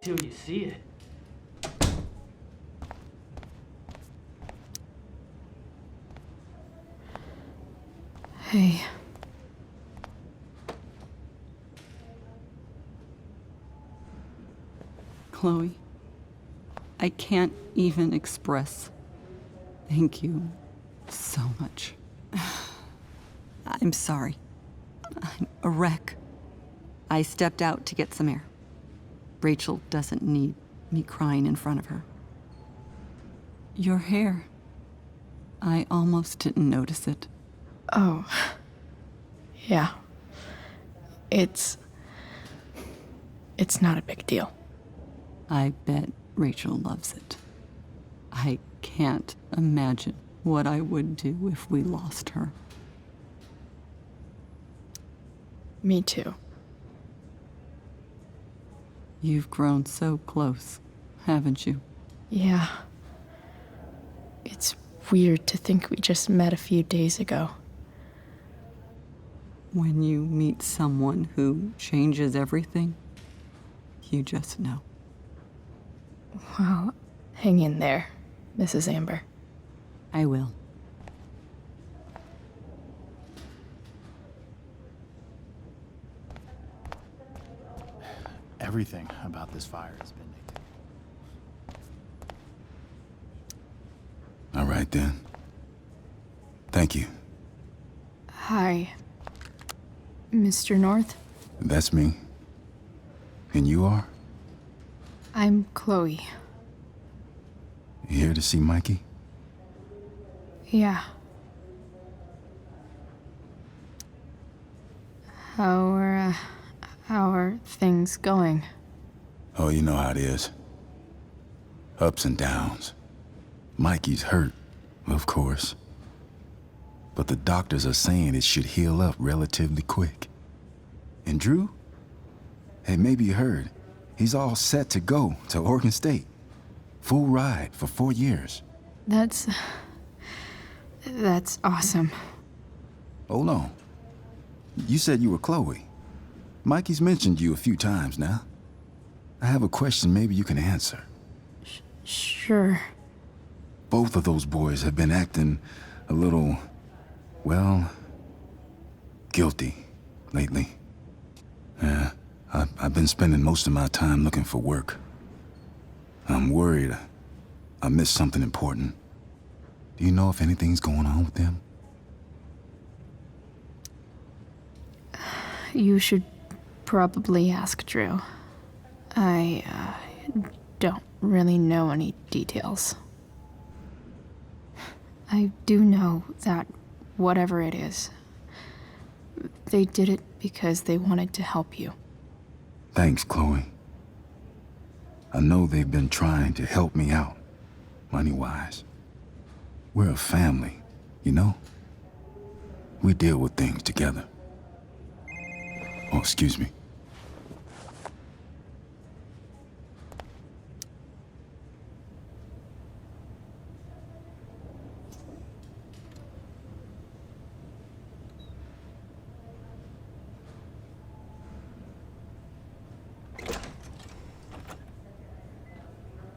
till you see it. Hey. Chloe, I can't even express thank you so much. I'm sorry. I'm a wreck. I stepped out to get some air. Рэйчел doesn't need me crying in front of her. Your hair. I almost didn't notice it. Oh. Yeah. It's not a big deal. I bet Рэйчel loves it. I can't imagine what I would do if we lost her. Me too. You've grown so close, haven't you? Yeah. It's weird to think we just met a few days ago. When you meet someone who changes everything, you just know. Well, hang in there, Mrs. Amber. I will. Everything about this fire has been All right, then. Thank you. Hi, Mr. North. That's me. And you are? I'm Chloe. You here to see Mikey? Yeah. How are things going? Oh, you know how it is. Ups and downs. Mikey's hurt, of course. But the doctors are saying it should heal up relatively quick. And Drew? Hey, maybe you heard. He's all set to go to Oregon State. Full ride for 4 years. That's awesome. Hold on. You said you were Chloe. Mikey's mentioned you a few times now. I have a question maybe you can answer. Sure. Both of those boys have been acting a little, well, guilty lately. Yeah, I've been spending most of my time looking for work. I'm worried I missed something important. Do you know if anything's going on with them? You should probably ask Drew. I don't really know any details. I do know that whatever it is, they did it because they wanted to help you. Thanks, Chloe. I know they've been trying to help me out, money-wise. We're a family, you know? We deal with things together. Oh, excuse me.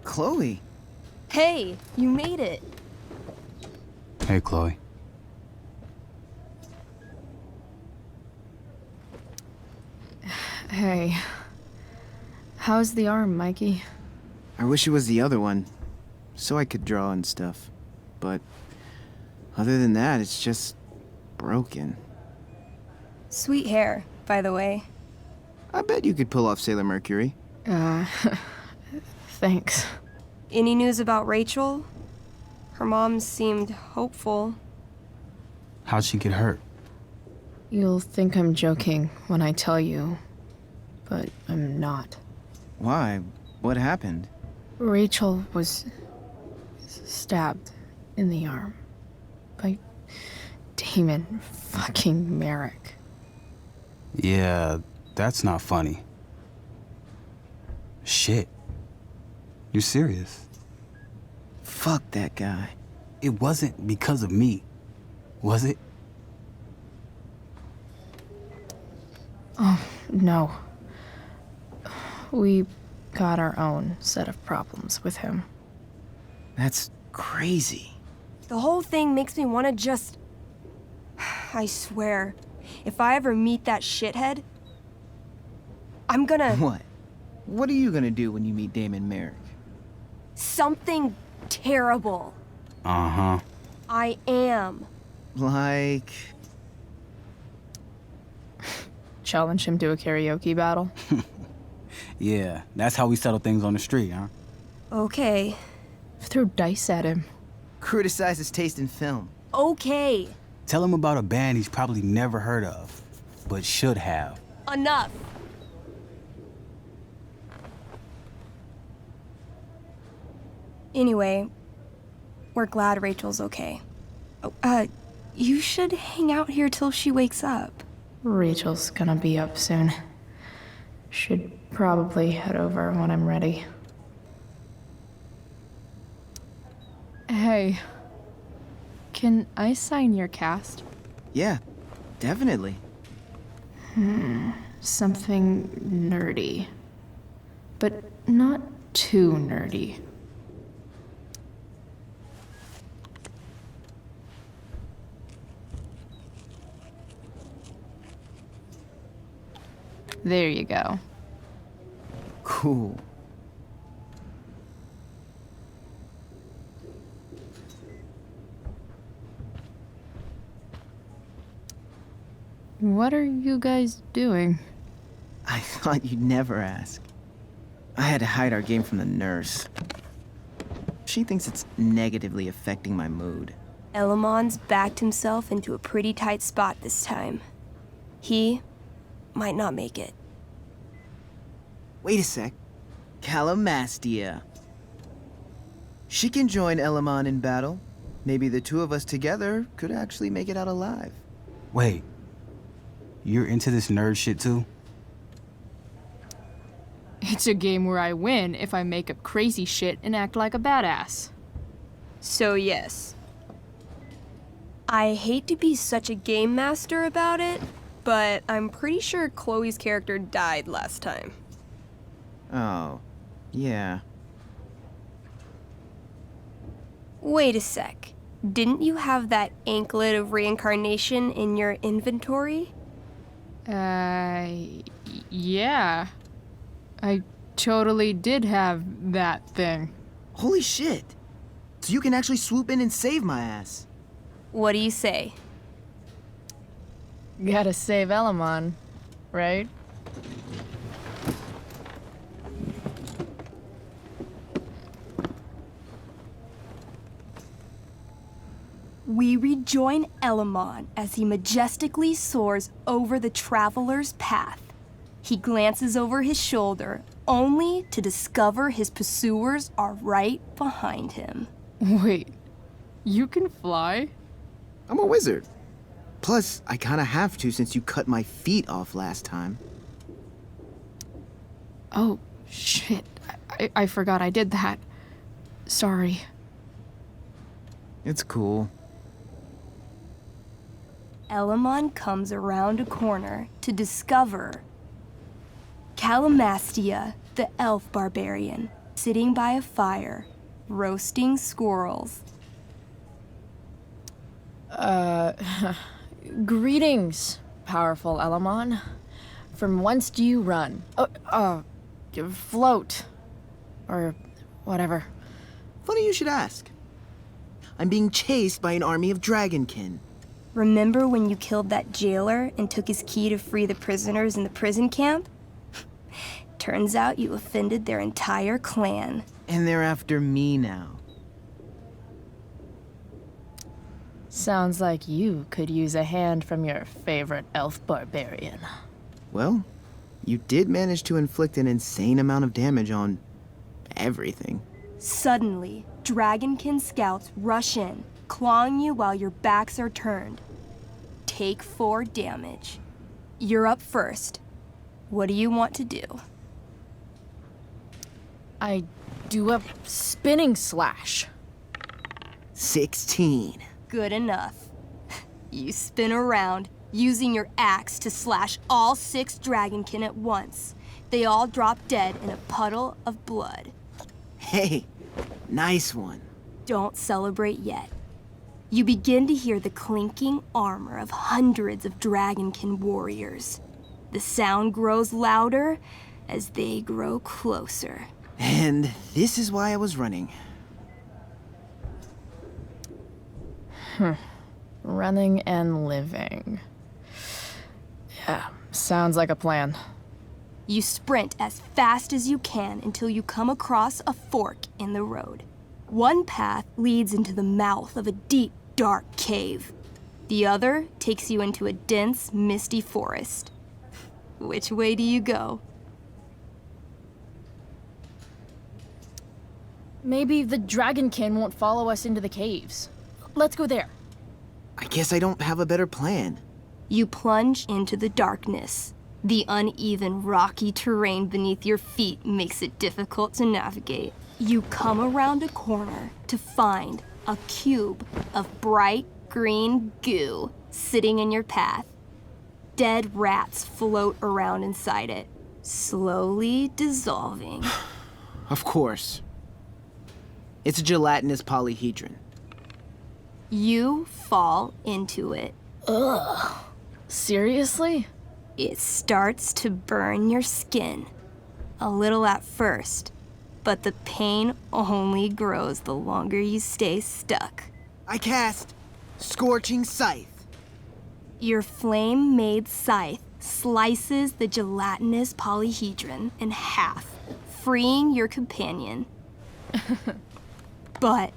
Chloe. Hey, you made it. Hey, Chloe. Hey. How's the arm, Mikey? I wish it was the other one, so I could draw and stuff. But other than that, it's just broken. Sweet hair, by the way. I bet you could pull off Sailor Mercury. Thanks. Any news about Рэйчел? Her mom seemed hopeful. How'd she get hurt? You'll think I'm joking when I tell you, but I'm not. Why? What happened? Рэйчel was stabbed in the arm by Damon fucking Merrick. Yeah, that's not funny. Shit. You serious? Fuck that guy. It wasn't because of me, was it? Oh, no. We got our own set of problems with him. That's crazy. The whole thing makes me want to just... I swear, if I ever meet that shithead, I'm gonna... What? What are you gonna do when you meet Damon Merrick? Something terrible. Uh-huh. I am. Like... Challenge him to a karaoke battle? Yeah, that's how we settle things on the street, huh? Okay. Throw dice at him. Criticize his taste in film. Okay. Tell him about a band he's probably never heard of, but should have. Enough. Anyway, we're glad Rachel's okay. Oh, you should hang out here till she wakes up. Rachel's gonna be up soon. Should probably head over when I'm ready. Hey, can I sign your cast? Yeah, definitely. Something nerdy. But not too nerdy. There you go. Cool. What are you guys doing? I thought you'd never ask. I had to hide our game from the nurse. She thinks it's negatively affecting my mood. Elamon's backed himself into a pretty tight spot this time. He might not make it. Wait a sec. Calamastia. She can join Elamon in battle. Maybe the two of us together could actually make it out alive. Wait. You're into this nerd shit too? It's a game where I win if I make up crazy shit and act like a badass. So yes. I hate to be such a game master about it, but I'm pretty sure Chloe's character died last time. Oh, yeah. Wait a sec. Didn't you have that anklet of reincarnation in your inventory? Yeah. I totally did have that thing. Holy shit! So you can actually swoop in and save my ass. What do you say? Gotta save Elamon, right? We rejoin Elamon as he majestically soars over the traveler's path. He glances over his shoulder, only to discover his pursuers are right behind him. Wait, you can fly? I'm a wizard. Plus, I kinda have to since you cut my feet off last time. Oh, shit. I forgot I did that. Sorry. It's cool. Elamon comes around a corner to discover Calamastia, the elf barbarian, sitting by a fire, roasting squirrels. Greetings, powerful Elamon. From whence do you run? Float. Or whatever. Funny you should ask. I'm being chased by an army of dragonkin. Remember when you killed that jailer and took his key to free the prisoners in the prison camp? Turns out you offended their entire clan. And they're after me now. Sounds like you could use a hand from your favorite elf barbarian. Well, you did manage to inflict an insane amount of damage on everything. Suddenly, Dragonkin scouts rush in, clawing you while your backs are turned. Take 4 damage. You're up first. What do you want to do? I do a spinning slash. 16. Good enough. You spin around, using your axe to slash all 6 Dragonkin at once. They all drop dead in a puddle of blood. Hey, nice one. Don't celebrate yet. You begin to hear the clinking armor of hundreds of Dragonkin warriors. The sound grows louder as they grow closer. And this is why I was running. Running and living. Yeah, sounds like a plan. You sprint as fast as you can until you come across a fork in the road. One path leads into the mouth of a deep, dark cave. The other takes you into a dense, misty forest. Which way do you go? Maybe the Dragonkin won't follow us into the caves. Let's go there. I guess I don't have a better plan. You plunge into the darkness. The uneven, rocky terrain beneath your feet makes it difficult to navigate. You come around a corner to find a cube of bright green goo sitting in your path. Dead rats float around inside it, slowly dissolving. Of course. It's a gelatinous polyhedron. You fall into it. Ugh. Seriously? It starts to burn your skin. A little at first, but the pain only grows the longer you stay stuck. I cast Scorching Scythe. Your flame-made scythe slices the gelatinous polyhedron in half, freeing your companion. But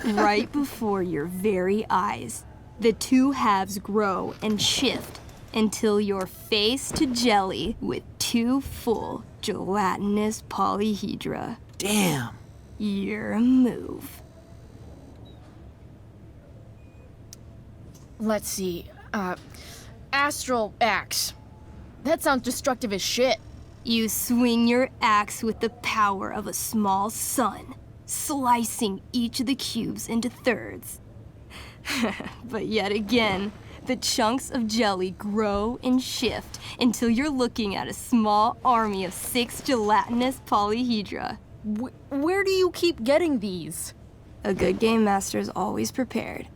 right before your very eyes, the two halves grow and shift until you're face to jelly with 2 full gelatinous polyhedra. Damn. Your move. Let's see. Astral axe. That sounds destructive as shit. You swing your axe with the power of a small sun, slicing each of the cubes into thirds. But yet again, the chunks of jelly grow and shift until you're looking at a small army of 6 gelatinous polyhedra. Where do you keep getting these? A good game master is always prepared.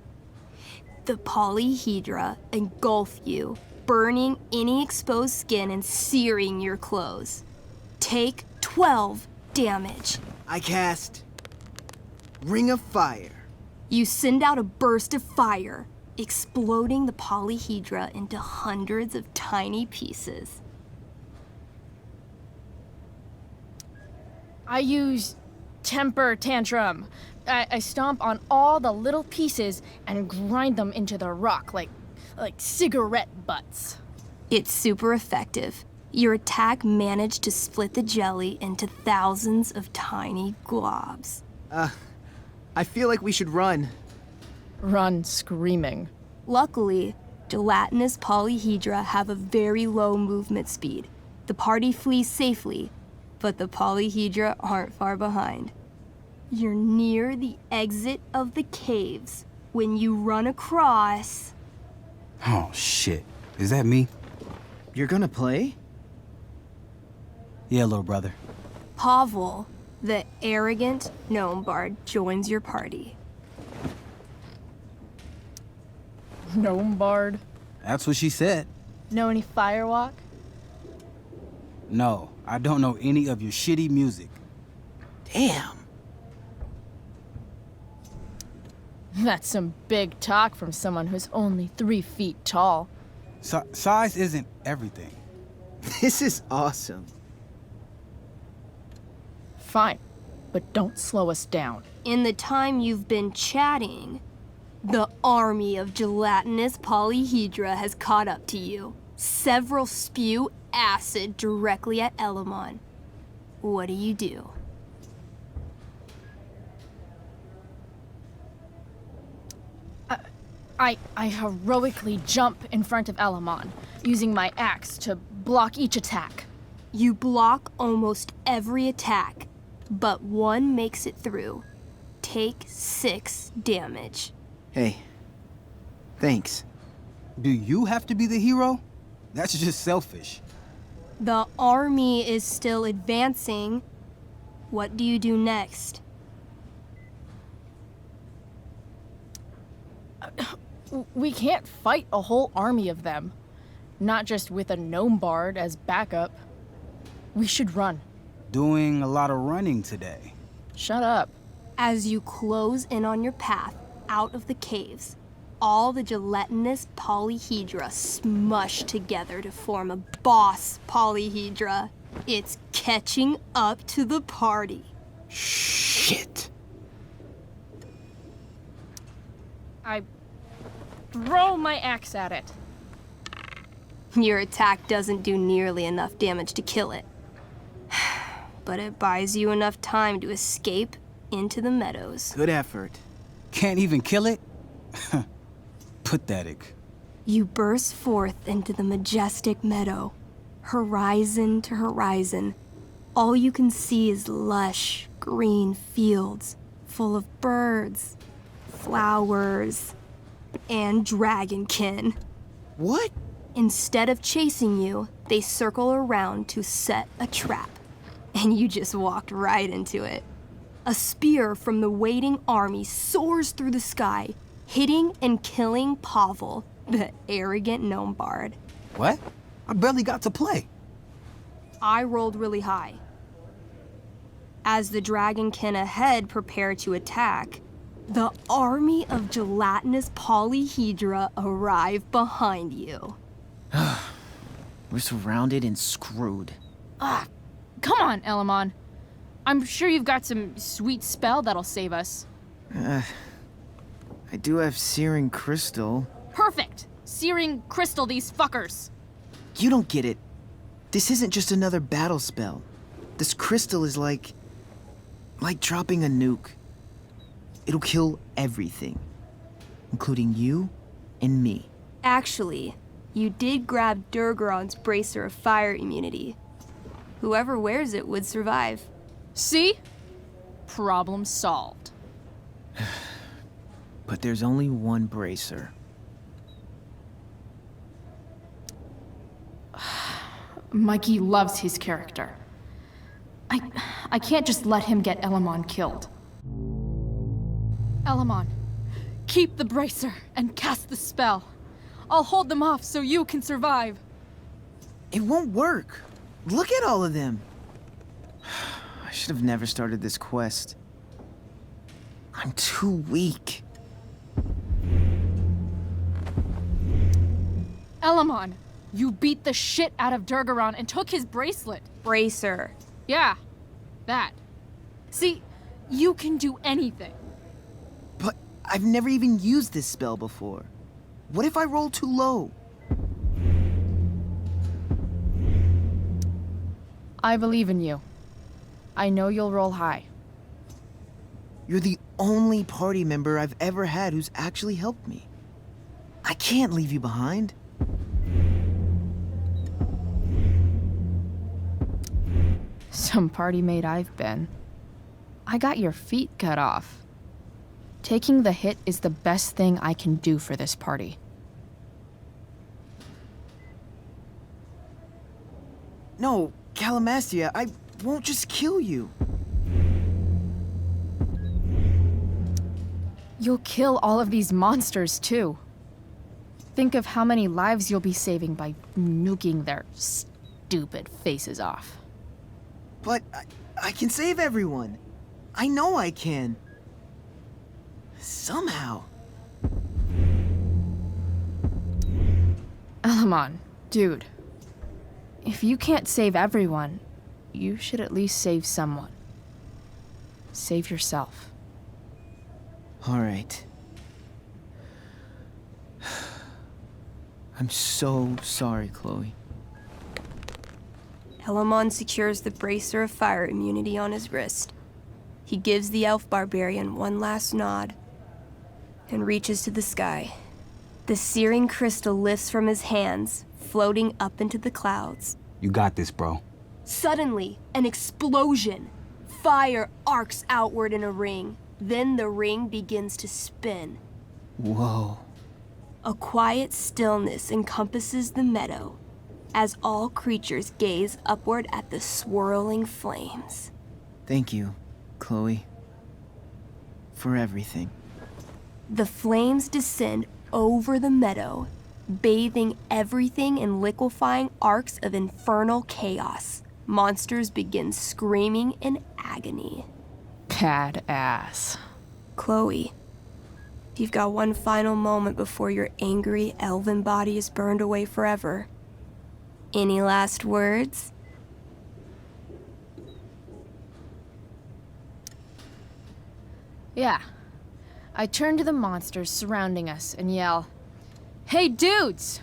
The polyhedra engulf you, burning any exposed skin and searing your clothes. Take 12 damage. I cast Ring of Fire. You send out a burst of fire, exploding the polyhedra into hundreds of tiny pieces. I use temper tantrum. I stomp on all the little pieces and grind them into the rock like cigarette butts. It's super effective. Your attack managed to split the jelly into thousands of tiny globs. I feel like we should run. Run screaming. Luckily, gelatinous polyhedra have a very low movement speed. The party flees safely, but the polyhedra aren't far behind. You're near the exit of the caves when you run across... Oh, shit. Is that me? You're gonna play? Yeah, little brother. Pavel, the arrogant gnome bard, joins your party. Gnome bard? That's what she said. Know any firewalk? No, I don't know any of your shitty music. Damn. That's some big talk from someone who's only 3 feet tall. Size isn't everything. This is awesome. Fine, but don't slow us down. In the time you've been chatting, the army of gelatinous polyhedra has caught up to you. Several spew acid directly at Elamon. What do you do? I heroically jump in front of Elamon, using my axe to block each attack. You block almost every attack, but one makes it through. Take 6 damage. Hey, thanks. Do you have to be the hero? That's just selfish. The army is still advancing. What do you do next? We can't fight a whole army of them. Not just with a gnome bard as backup. We should run. Doing a lot of running today. Shut up. As you close in on your path out of the caves, all the gelatinous polyhedra smush together to form a boss polyhedra. It's catching up to the party. Shit. I throw my axe at it. Your attack doesn't do nearly enough damage to kill it. But it buys you enough time to escape into the meadows. Good effort. Can't even kill it? Pathetic. You burst forth into the majestic meadow, horizon to horizon. All you can see is lush, green fields full of birds, flowers, and dragonkin. What? Instead of chasing you, they circle around to set a trap. And you just walked right into it. A spear from the waiting army soars through the sky, hitting and killing Pavel, the arrogant gnome bard. What? I barely got to play. I rolled really high. As the dragonkin ahead prepare to attack, the army of gelatinous polyhedra arrive behind you. We're surrounded and screwed. Come on, Elamon. I'm sure you've got some sweet spell that'll save us. I do have searing crystal. Perfect! Searing crystal these fuckers. You don't get it. This isn't just another battle spell. This crystal is like dropping a nuke. It'll kill everything, including you and me. Actually, you did grab Durgaron's bracer of fire immunity. Whoever wears it would survive. See? Problem solved. But there's only one bracer. Mikey loves his character. I can't just let him get Elamon killed. Elamon, keep the bracer and cast the spell. I'll hold them off so you can survive. It won't work. Look at all of them. I should have never started this quest. I'm too weak. Elamon, you beat the shit out of Durgaron and took his bracelet. Bracer. Yeah, that. See, you can do anything. But I've never even used this spell before. What if I roll too low? I believe in you. I know you'll roll high. You're the only party member I've ever had who's actually helped me. I can't leave you behind. Some party mate I've been. I got your feet cut off. Taking the hit is the best thing I can do for this party. No, Calamastia, I won't just kill you. You'll kill all of these monsters, too. Think of how many lives you'll be saving by nuking their stupid faces off. But I can save everyone. I know I can. Somehow. Elamon, dude. If you can't save everyone, you should at least save someone. Save yourself. All right. I'm so sorry, Chloe. Elamon secures the bracer of fire immunity on his wrist. He gives the elf barbarian one last nod and reaches to the sky The searing crystal lifts from his hands, floating up into the clouds. You got this, bro. Suddenly, an explosion. Fire arcs outward in a ring. Then the ring begins to spin. Whoa. A quiet stillness encompasses the meadow as all creatures gaze upward at the swirling flames. Thank you, Chloe, for everything. The flames descend over the meadow, bathing everything in liquefying arcs of infernal chaos. Monsters begin screaming in agony. Badass. Chloe, you've got one final moment before your angry elven body is burned away forever. Any last words? Yeah. I turn to the monsters surrounding us and yell, "Hey dudes!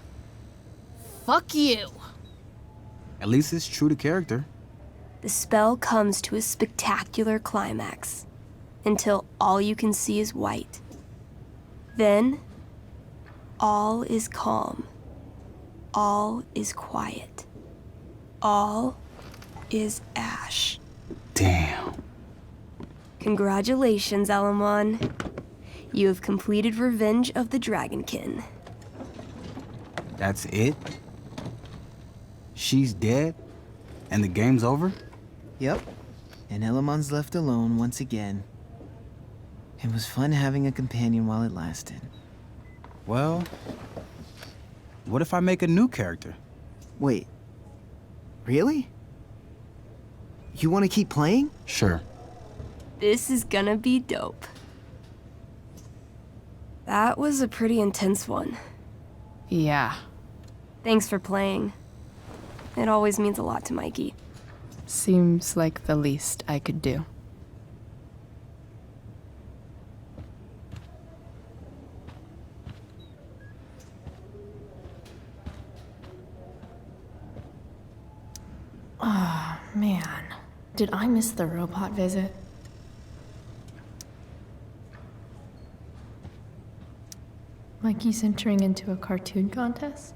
Fuck you!" At least it's true to character. The spell comes to a spectacular climax, until all you can see is white. Then, all is calm. All is quiet. All is ash. Damn. Congratulations, Elamon. You have completed Revenge of the Dragonkin. That's it? She's dead? And the game's over? Yep. And Elamon's left alone once again. It was fun having a companion while it lasted. Well, what if I make a new character? Wait. Really? You want to keep playing? Sure. This is gonna be dope. That was a pretty intense one. Yeah. Thanks for playing. It always means a lot to Mikey. Seems like the least I could do. Oh, man. Did I miss the robot visit? Mikey's entering into a cartoon contest?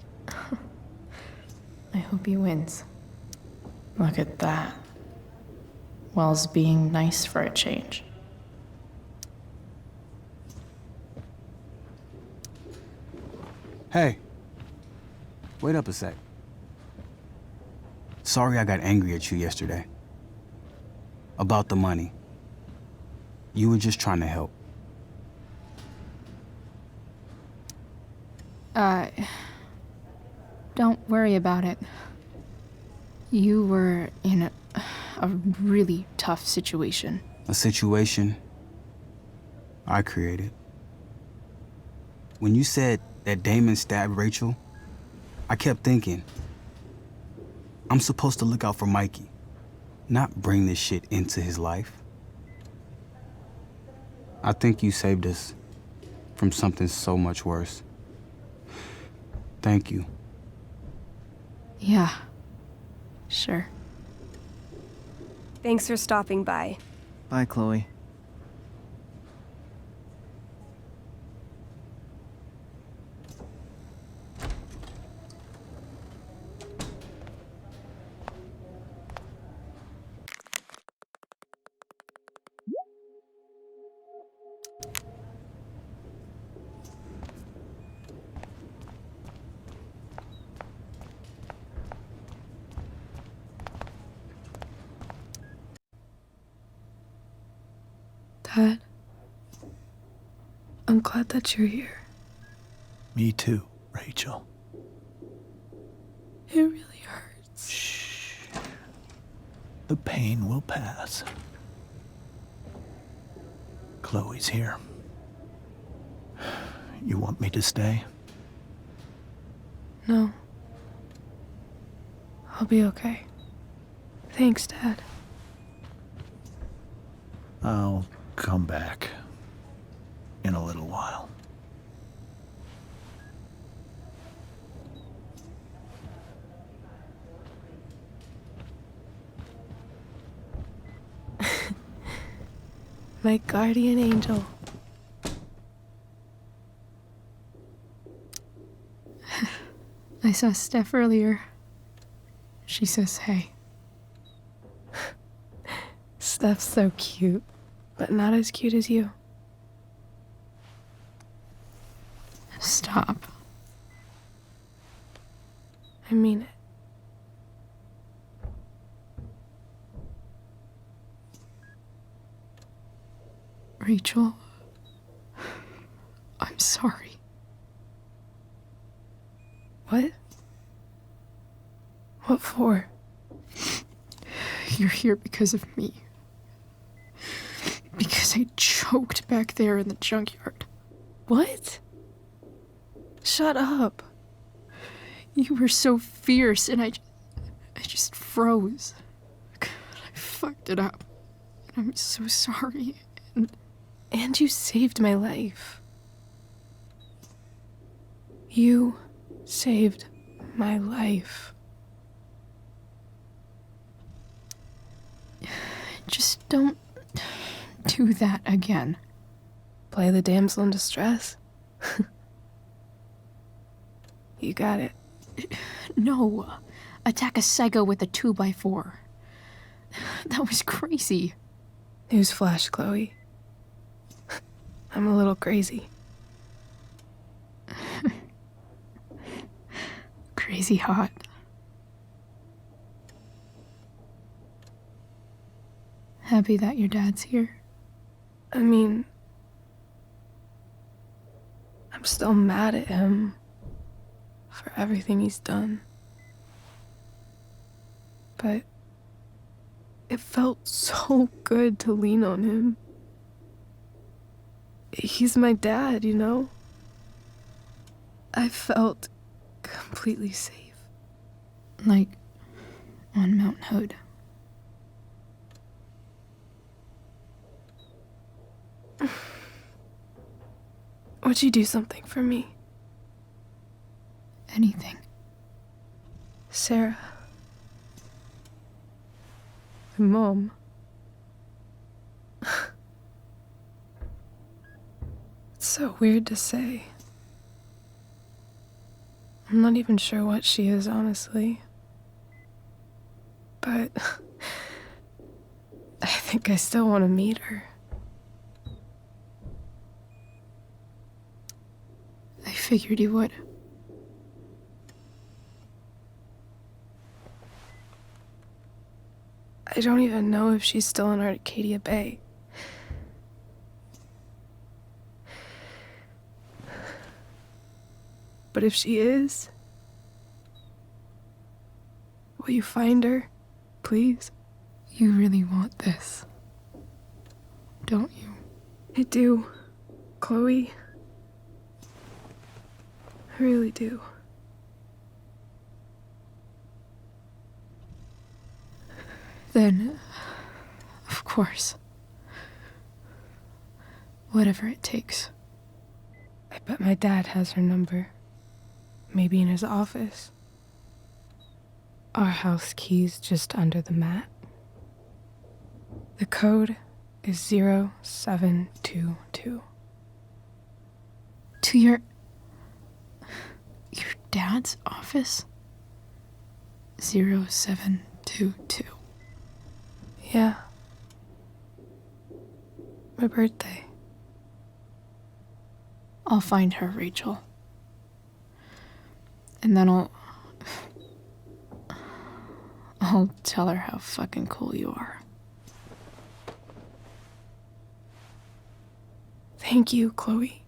I hope he wins. Look at that. Wells being nice for a change. Hey. Wait up a sec. Sorry I got angry at you yesterday. About the money. You were just trying to help. Don't worry about it. You were in a really tough situation. A situation I created. When you said that Damon stabbed Рэйчел, I kept thinking, I'm supposed to look out for Mikey, not bring this shit into his life. I think you saved us from something so much worse. Thank you. Yeah, sure. Thanks for stopping by. Bye, Chloe. Dad, I'm glad that you're here. Me too, Рэйчел. It really hurts. Shh. The pain will pass. Chloe's here. You want me to stay? No. I'll be okay. Thanks, Dad. I'll come back in a little while. My guardian angel. I saw Steph earlier. She says hey. Steph's so cute, but not as cute as you. Stop. I mean it. Rachel, I'm sorry. What? What for? You're here because of me. Because I choked back there in the junkyard. What? Shut up. You were so fierce and I just froze. I fucked it up. I'm so sorry. And you saved my life. You saved my life. Just don't do that again. Play the damsel in distress? You got it. No. Attack a psycho with a 2x4. That was crazy. Newsflash, Chloe. I'm a little crazy. Crazy hot. Happy that your dad's here? I mean, I'm still mad at him for everything he's done. But it felt so good to lean on him. He's my dad, you know? I felt completely safe. Like on Mount Hood. Would you do something for me? Anything. Sarah. My mom. It's so weird to say. I'm not even sure what she is, honestly. But I think I still want to meet her. I figured you would. I don't even know if she's still in Arcadia Bay. But if she is, will you find her, please? You really want this, don't you? I do, Chloe. I really do. Then, of course, whatever it takes. I bet my dad has her number. Maybe in his office. Our house key's just under the mat. The code is 0722. To your dad's office? 0722. Yeah. My birthday. I'll find her, Rachel. And then I'll tell her how fucking cool you are. Thank you, Chloe.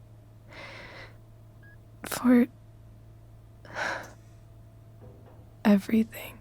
For everything.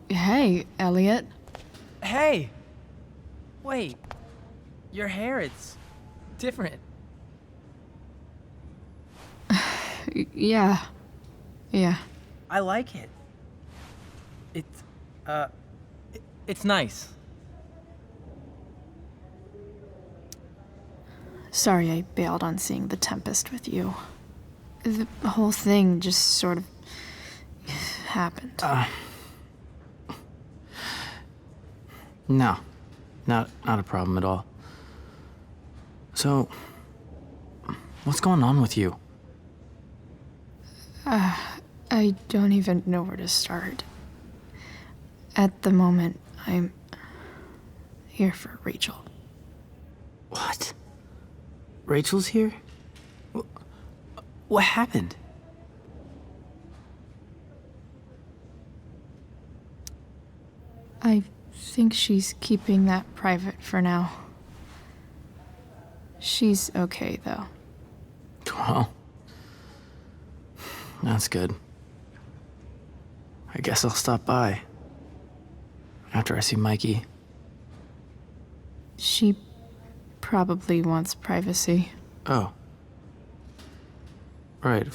Hey, Elliot. Hey! Wait, your hair, it's different. Yeah. I like it. It's nice. Sorry I bailed on seeing The Tempest with you. The whole thing just sort of happened. No, not a problem at all. So, what's going on with you? I don't even know where to start. At the moment, I'm here for Рэйчел. What? Rachel's here? What happened? I think she's keeping that private for now. She's okay, though. Well, that's good. I guess I'll stop by after I see Mikey. She probably wants privacy. Oh. Right,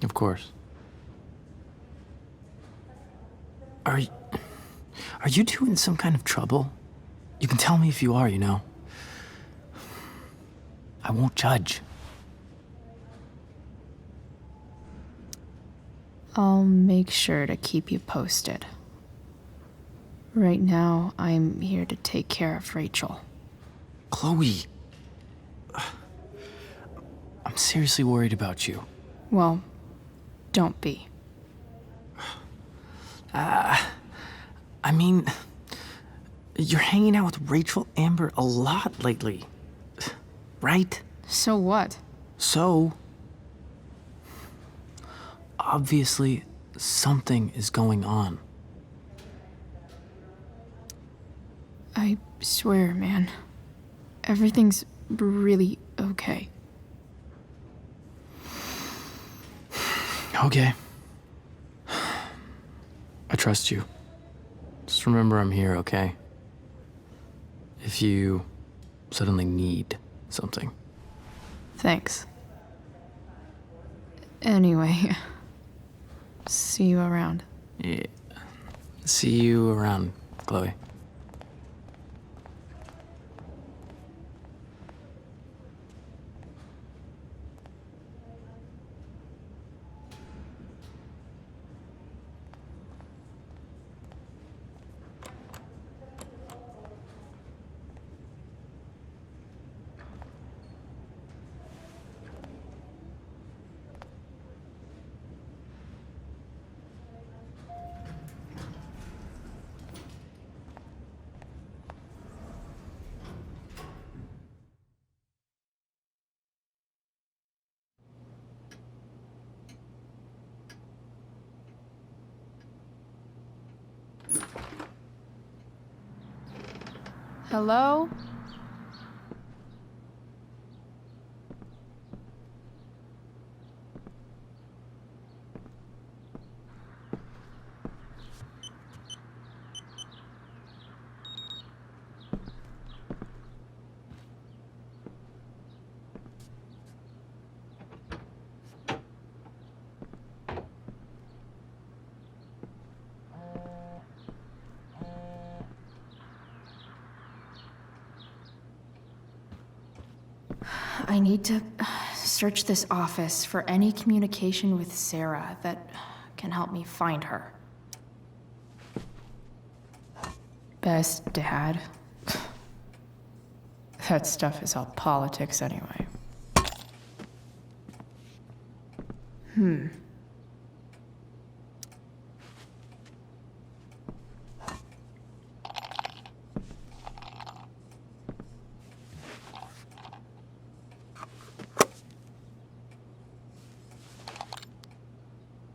of course. Are you two in some kind of trouble? You can tell me if you are, you know. I won't judge. I'll make sure to keep you posted. Right now, I'm here to take care of Рэйчел. Chloe. I'm seriously worried about you. Well, don't be. I mean, you're hanging out with Рэйchel Ember a lot lately, right? So what? So, obviously, something is going on. I swear, man. Everything's really okay. Okay. I trust you. Just remember I'm here, okay? If you suddenly need something. Thanks. Anyway, see you around. Yeah. See you around, Chloe. Hello? I need to search this office for any communication with Sarah that can help me find her. Best dad. That stuff is all politics anyway.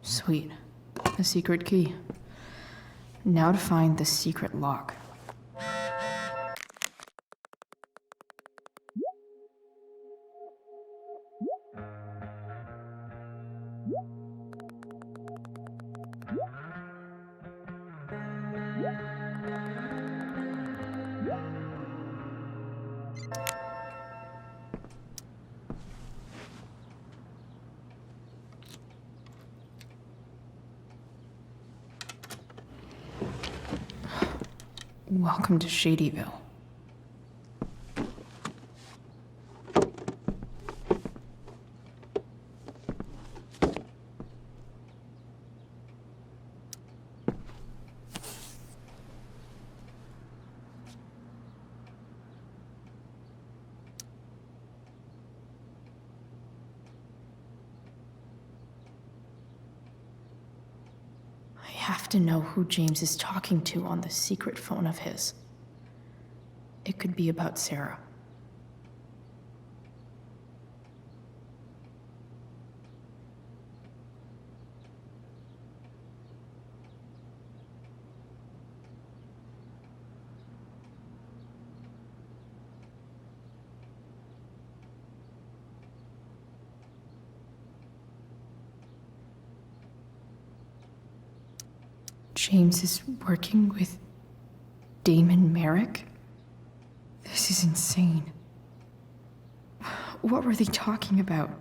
Sweet. A secret key. Now to find the secret lock. Welcome to Shadyville. I have to know who James is talking to on the secret phone of his. It could be about Sarah. James is working with Damon Merrick? This is insane. What were they talking about?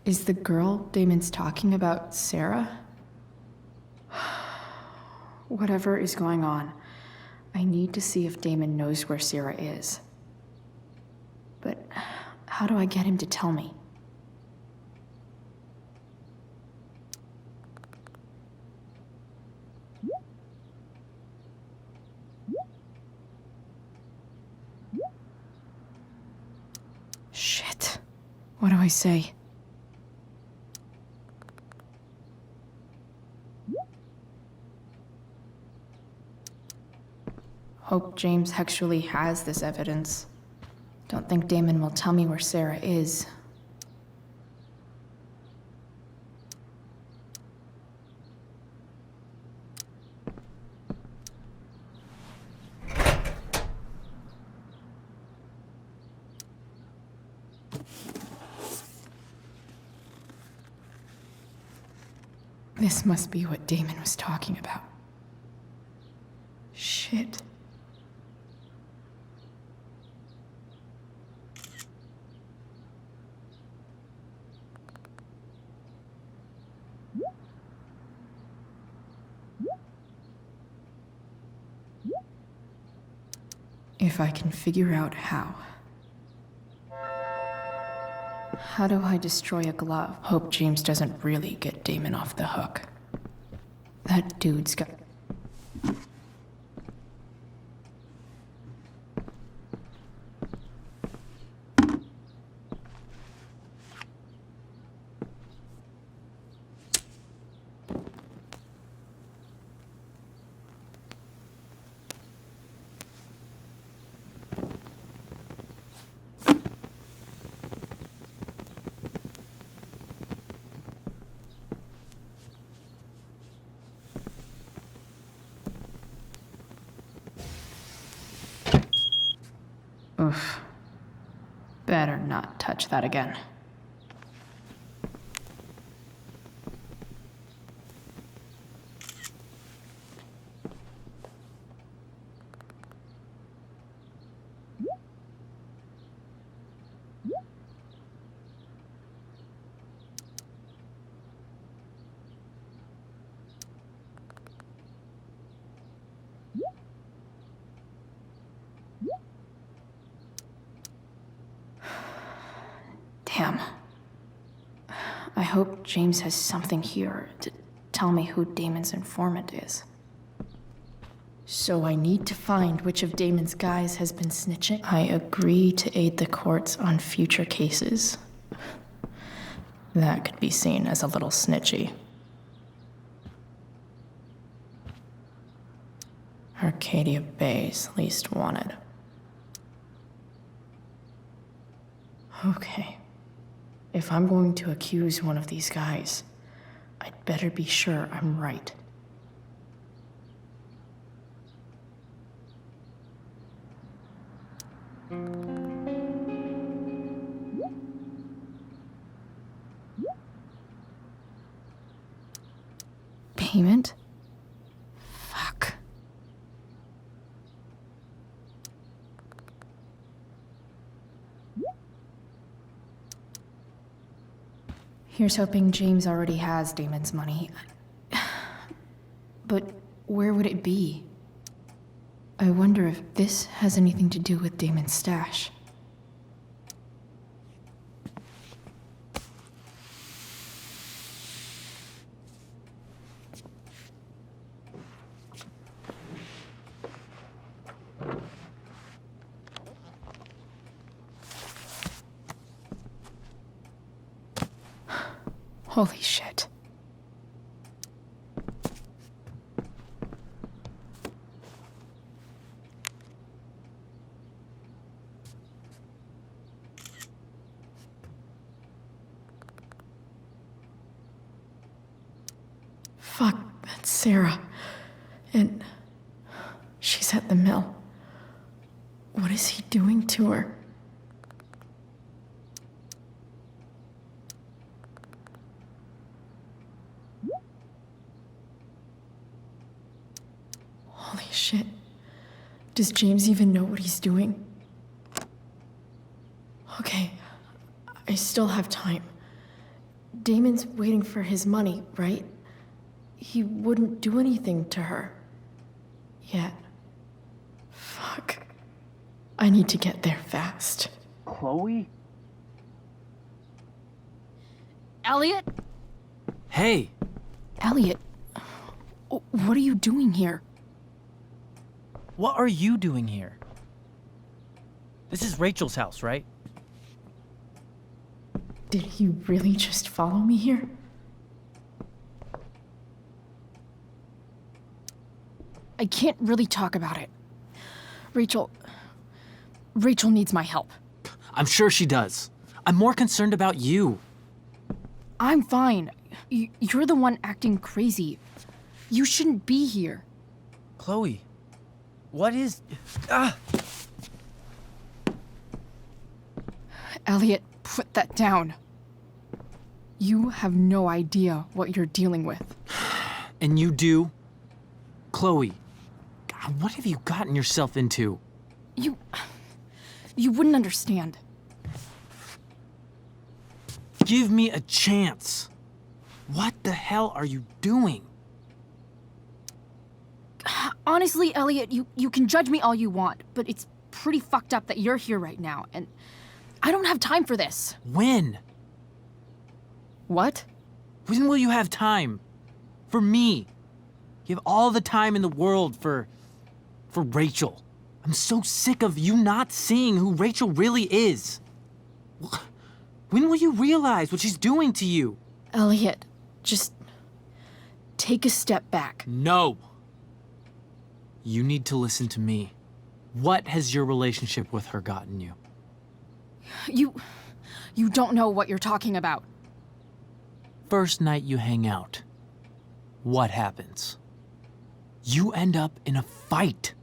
Is the girl Damon's talking about Sarah? Whatever is going on, I need to see if Damon knows where Sarah is. But how do I get him to tell me? Shit. What do I say? Hope James actually has this evidence. Don't think Damon will tell me where Sarah is. This must be what Damon was talking about. Shit. If I can figure out how. How do I destroy a glove? Hope James doesn't really get Damon off the hook. That dude's got... Oof. Better not touch that again. Damn. I hope James has something here to tell me who Damon's informant is. So I need to find which of Damon's guys has been snitching. I agree to aid the courts on future cases. That could be seen as a little snitchy. Arcadia Bay's least wanted. Okay. If I'm going to accuse one of these guys, I'd better be sure I'm right. Payment? Fuck. Here's hoping James already has Damon's money. But where would it be? I wonder if this has anything to do with Damon's stash. Holy shit. Fuck, that's Sarah. And she's at the mill. What is he doing to her? Holy shit. Does James even know what he's doing? Okay, I still have time. Damon's waiting for his money, right? He wouldn't do anything to her. Yet. Fuck. I need to get there fast. Chloe? Elliot? Hey! Elliot, what are you doing here? What are you doing here? This is Rachel's house, right? Did he really just follow me here? I can't really talk about it. Rachel needs my help. I'm sure she does. I'm more concerned about you. I'm fine. You're the one acting crazy. You shouldn't be here. Chloe, what is... Elliot, put that down. You have no idea what you're dealing with. And you do? Chloe, God, what have you gotten yourself into? You wouldn't understand. Give me a chance. What the hell are you doing? Honestly, Elliot, you can judge me all you want, but it's pretty fucked up that you're here right now, and I don't have time for this. When? What? When will you have time? For me. You have all the time in the world for Rachel. I'm so sick of you not seeing who Rachel really is. When will you realize what she's doing to you? Elliot, just take a step back. No. You need to listen to me. What has your relationship with her gotten you? You don't know what you're talking about. First night you hang out, what happens? You end up in a fight.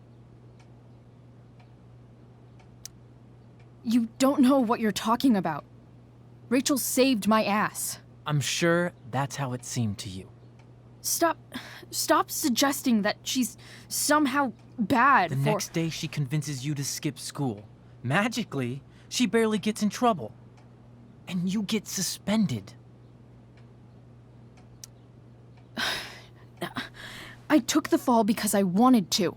You don't know what you're talking about. Rachel saved my ass. I'm sure that's how it seemed to you. Stop suggesting that she's somehow bad. The next day she convinces you to skip school. Magically, she barely gets in trouble. And you get suspended. I took the fall because I wanted to.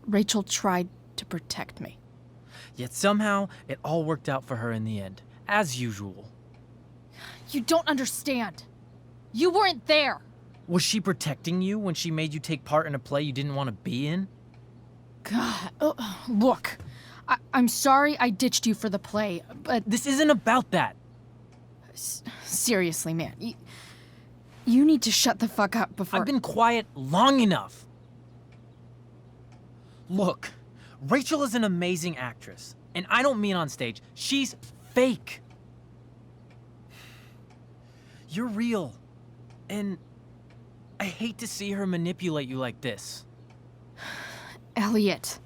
Rachel tried to protect me. Yet somehow, it all worked out for her in the end, as usual. You don't understand. You weren't there. Was she protecting you when she made you take part in a play you didn't want to be in? God, look. I'm sorry I ditched you for the play, but... This isn't about that. Seriously, man. You need to shut the fuck up before... I've been quiet long enough. Look, Rachel is an amazing actress. And I don't mean on stage. She's fake. You're real. And I hate to see her manipulate you like this. Elliot,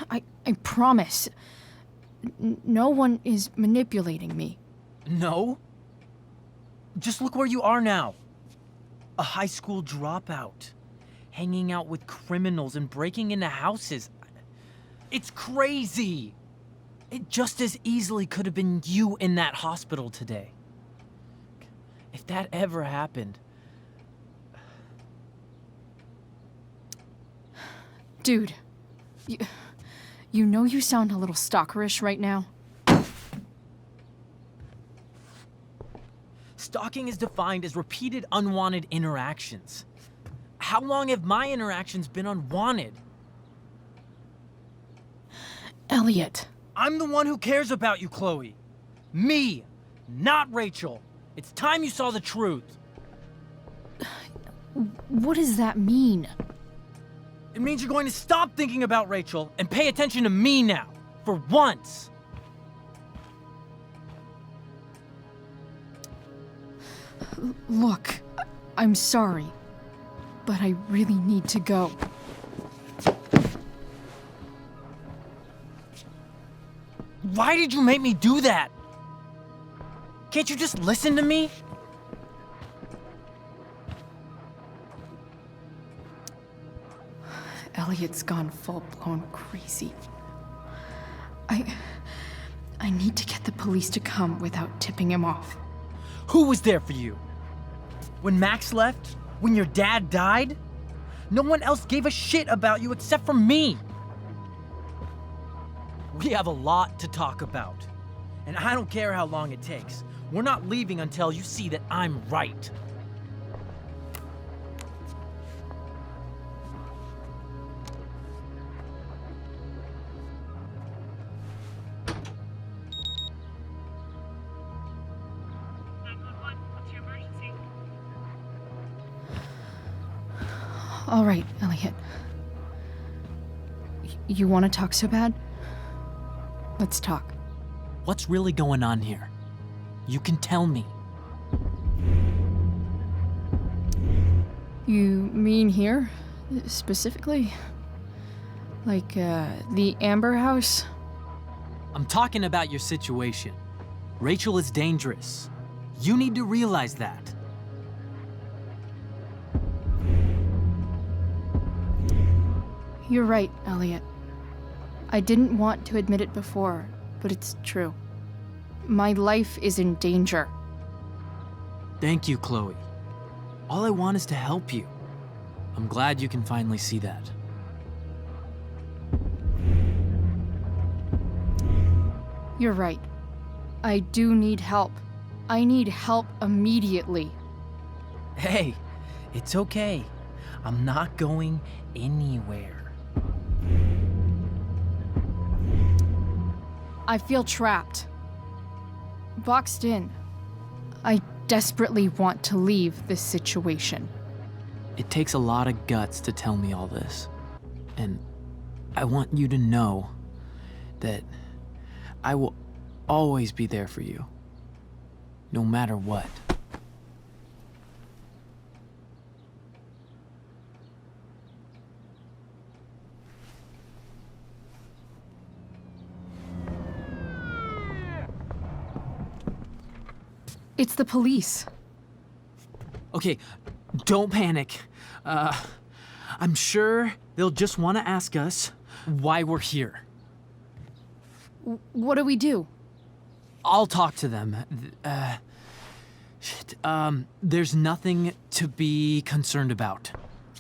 I promise. No one is manipulating me. No? Just look where you are now. A high school dropout. Hanging out with criminals and breaking into houses. It's crazy. It just as easily could have been you in that hospital today. If that ever happened... Dude, you know you sound a little stalkerish right now? Stalking is defined as repeated unwanted interactions. How long have my interactions been unwanted? Elliot. I'm the one who cares about you, Chloe. Me, not Рэйчел. It's time you saw the truth. What does that mean? It means you're going to stop thinking about Рэйчел and pay attention to me now, for once. Look, I'm sorry, but I really need to go. Why did you make me do that? Can't you just listen to me? Elliot's gone full-blown crazy. I need to get the police to come without tipping him off. Who was there for you? When Max left? When your dad died? No one else gave a shit about you except for me. We have a lot to talk about. And I don't care how long it takes. We're not leaving until you see that I'm right. All right, Elliot. You want to talk so bad? Let's talk. What's really going on here? You can tell me. You mean here, specifically? Like, the Amber house? I'm talking about your situation. Рэйчел is dangerous. You need to realize that. You're right, Elliot. I didn't want to admit it before, but it's true. My life is in danger. Thank you, Chloe. All I want is to help you. I'm glad you can finally see that. You're right. I do need help. I need help immediately. Hey, it's okay. I'm not going anywhere. I feel trapped. Boxed in. I desperately want to leave this situation. It takes a lot of guts to tell me all this. And I want you to know that I will always be there for you, no matter what. It's the police. Okay, don't panic. I'm sure they'll just want to ask us why we're here. What do we do? I'll talk to them. There's nothing to be concerned about.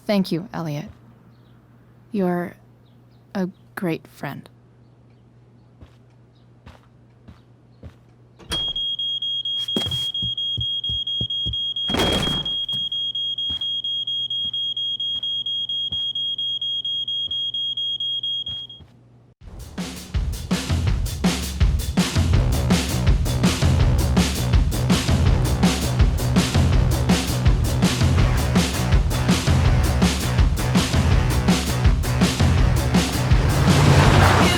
Thank you, Elliot. You're a great friend. You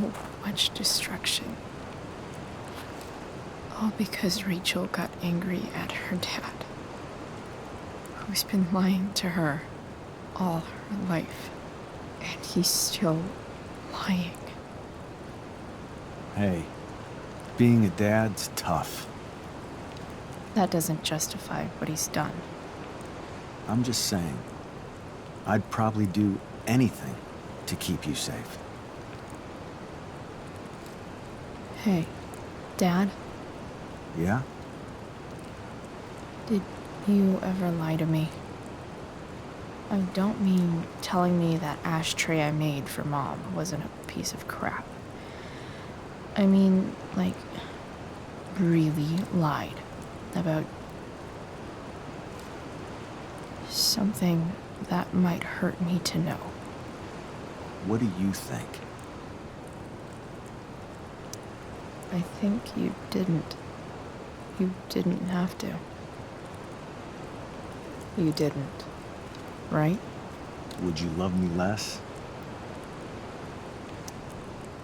so much destruction. All because Рэйчел got angry at her dad, who's been lying to her all her life, and he's still lying. Hey, being a dad's tough. That doesn't justify what he's done. I'm just saying, I'd probably do anything to keep you safe. Hey, Dad, Yeah? did you ever lie to me? I don't mean telling me that ashtray I made for Mom wasn't a piece of crap. I mean, like, really lied about something that might hurt me to know. What do you think? I think you didn't. You didn't have to. You didn't, right? Would you love me less?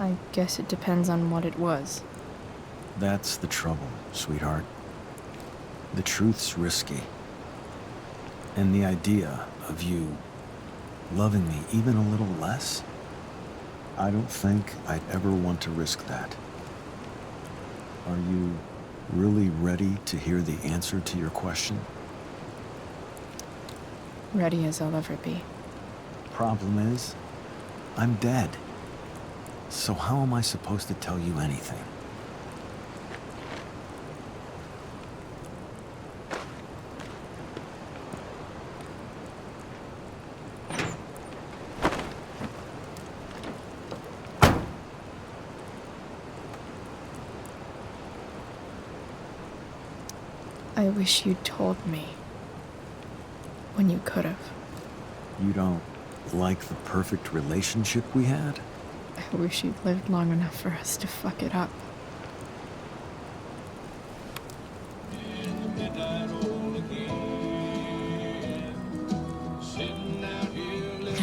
I guess it depends on what it was. That's the trouble, sweetheart. The truth's risky. And the idea of you loving me even a little less, I don't think I'd ever want to risk that. Are you really ready to hear the answer to your question? Ready as I'll ever be. Problem is, I'm dead. So how am I supposed to tell you anything? I wish you'd told me when you could have. You don't like the perfect relationship we had? I wish you'd lived long enough for us to fuck it up.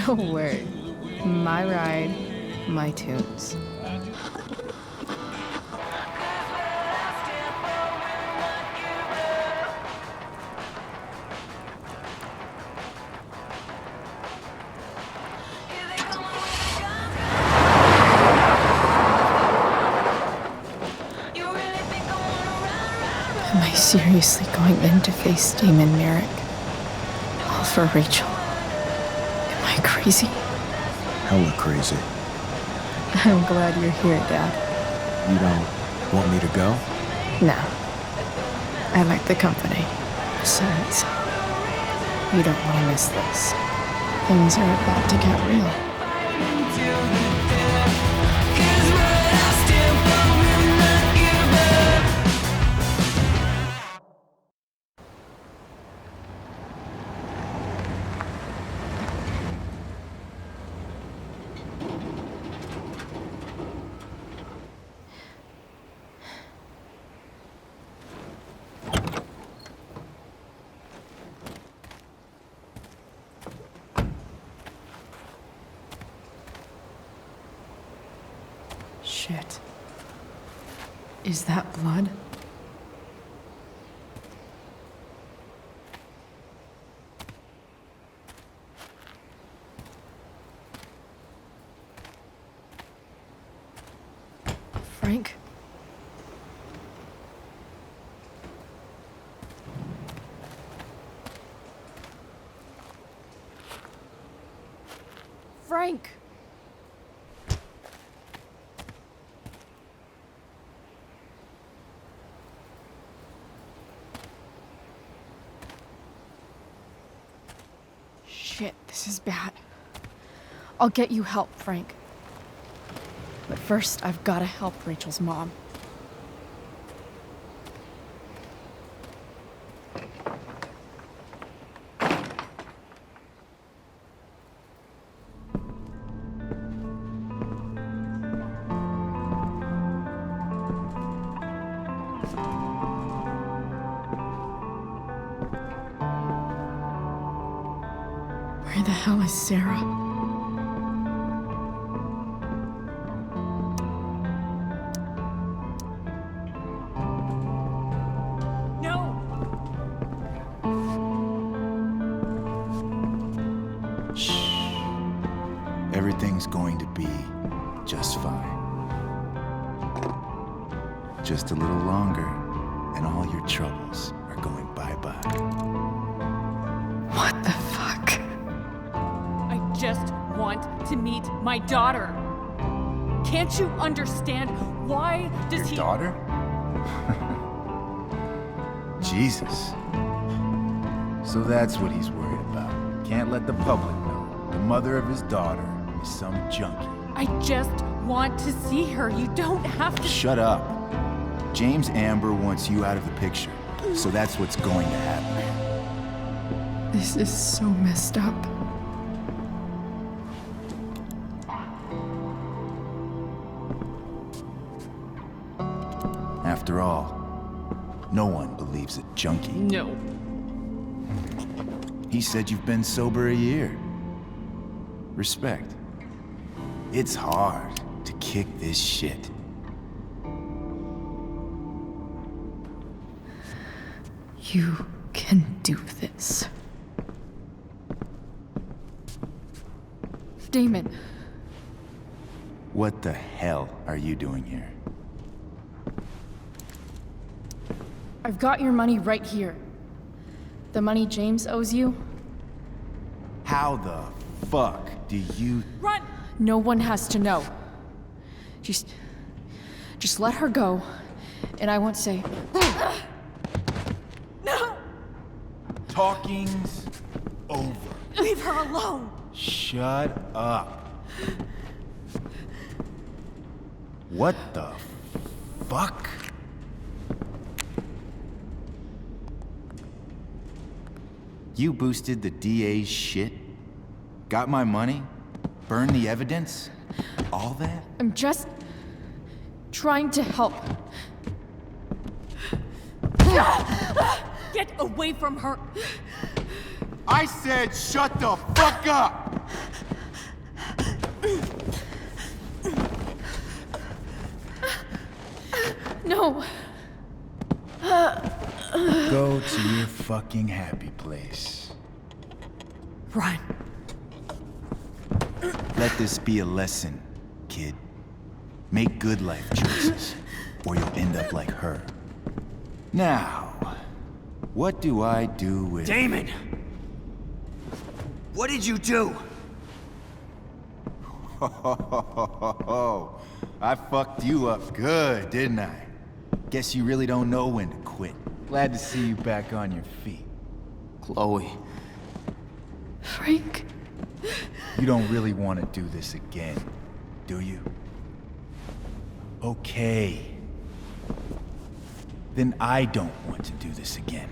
No word. My ride, my tunes. Am I seriously going in to face Damon Merrick? All for Рэйчел? Am I crazy? Hella crazy. I'm glad you're here, Dad. You don't want me to go? No. I like the company. Besides, you don't want to miss this. Things are about to get real. Shit. Is that blood? Frank? Frank! Shit, this is bad. I'll get you help, Frank. But first, I've gotta help Рэйчел's mom. Where the hell is Sarah? just a little longer, and all your troubles are going bye-bye. What the fuck? I just want to meet my daughter. Can't you understand? Why does Your daughter? Jesus. So that's what he's worried about. Can't let the public know the mother of his daughter is some junkie. I just want to see her. You don't have to. Shut up. James Amber wants you out of the picture, so that's what's going to happen. This is so messed up. After all, no one believes a junkie. No. He said you've been sober a year. Respect. It's hard to kick this shit. You can do this. Damon. What the hell are you doing here? I've got your money right here. The money James owes you. How the fuck do you... Run! No one has to know. Just let her go, and I won't say... No! Talking's over. Leave her alone! Shut up. What the fuck? You boosted the DA's shit? Got my money? Burned the evidence? All that? I'm just trying to help. Get away from her! I said shut the fuck up! No. Go to your fucking happy place. Run. Let this be a lesson, kid. Make good life choices, or you'll end up like her. Now, what do I do with... Damon! What did you do? I fucked you up good, didn't I? Guess you really don't know when to quit. Glad to see you back on your feet. Chloe. Frank. You don't really want to do this again, do you? Okay. Then I don't want to do this again.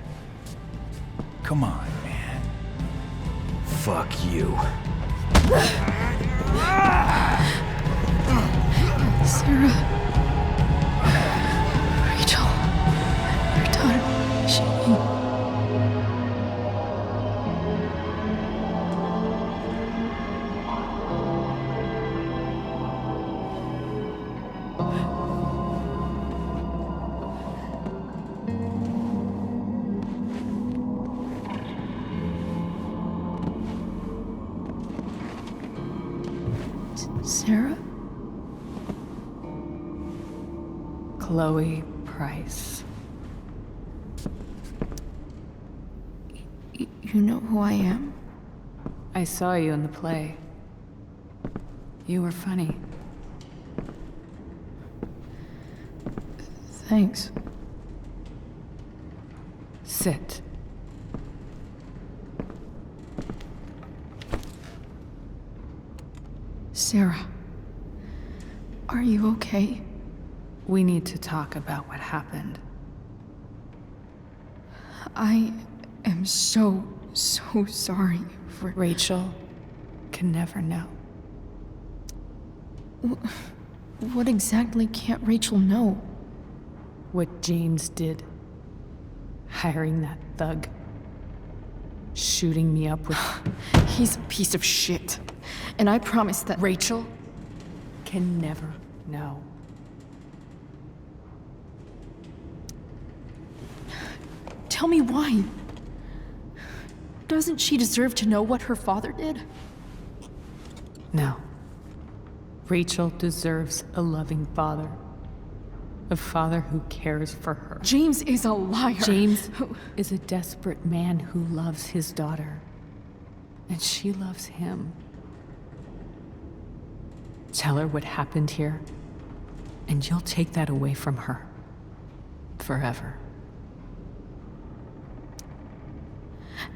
Come on, man. Fuck you. Sarah. Рэйчел. Your daughter. She... Sarah? Chloe Praiss. You know who I am? I saw you in the play. You were funny. Thanks. Sit. Sarah. Are you okay? We need to talk about what happened. I am so sorry for... Рэйchel can never know. What exactly can't Рэйchel know? What James did. Hiring that thug. Shooting me up with... He's a piece of shit. And I promise that... Рэйchel can never know. Tell me why. Doesn't she deserve to know what her father did? No. Рэйchel deserves a loving father. A father who cares for her. James is a liar. James is a desperate man who loves his daughter. And she loves him. Tell her what happened here, and you'll take that away from her. Forever.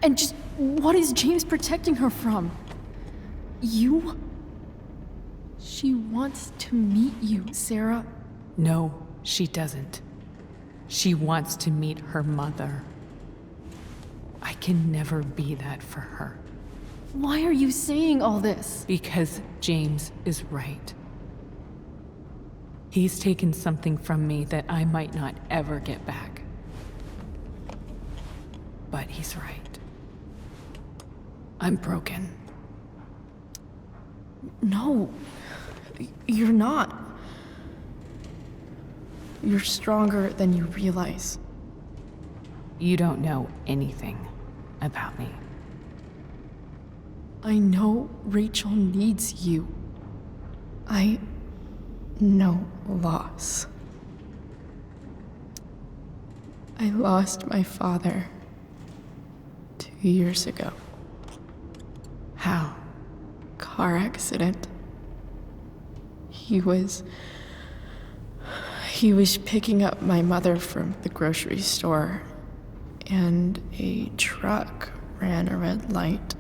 And just what is James protecting her from? You? She wants to meet you, Sarah. No, she doesn't. She wants to meet her mother. I can never be that for her. Why are you saying all this? Because James is right. He's taken something from me that I might not ever get back. But he's right. I'm broken. No, you're not. You're stronger than you realize. You don't know anything about me. I know Рэйчел needs you. I know loss. I lost my father 2 years ago. How? Car accident. He was picking up my mother from the grocery store, and a truck ran a red light,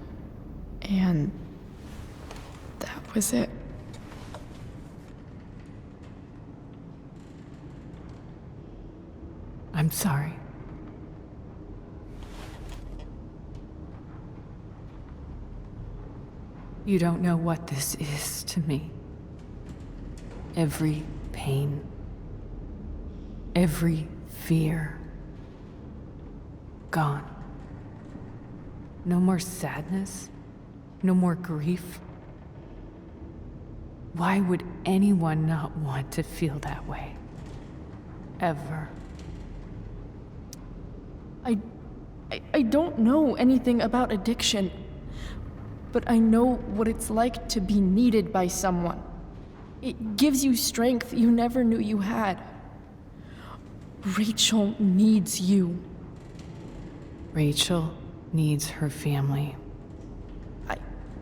and that was it. I'm sorry. You don't know what this is to me. Every pain, every fear, gone. No more sadness, no more grief. Why would anyone not want to feel that way? Ever. I don't know anything about addiction, but I know what it's like to be needed by someone. It gives you strength you never knew you had. Рэйчел needs you. Рэйчel needs her family.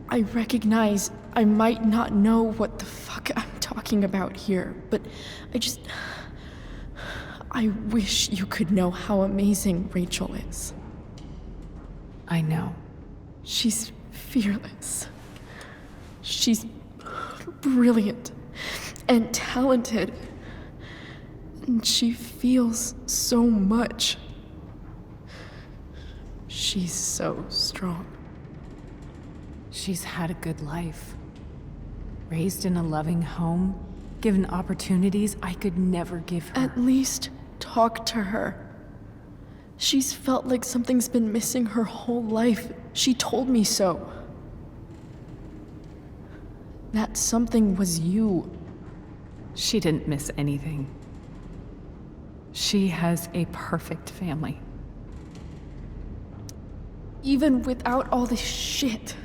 I recognize I might not know what the fuck I'm talking about here, but I wish you could know how amazing Рэйчel is. I know. She's fearless. She's brilliant and talented. And she feels so much. She's so strong. She's had a good life. Raised in a loving home, given opportunities I could never give her. At least talk to her. She's felt like something's been missing her whole life. She told me so. That something was you. She didn't miss anything. She has a perfect family. Even without all this shit,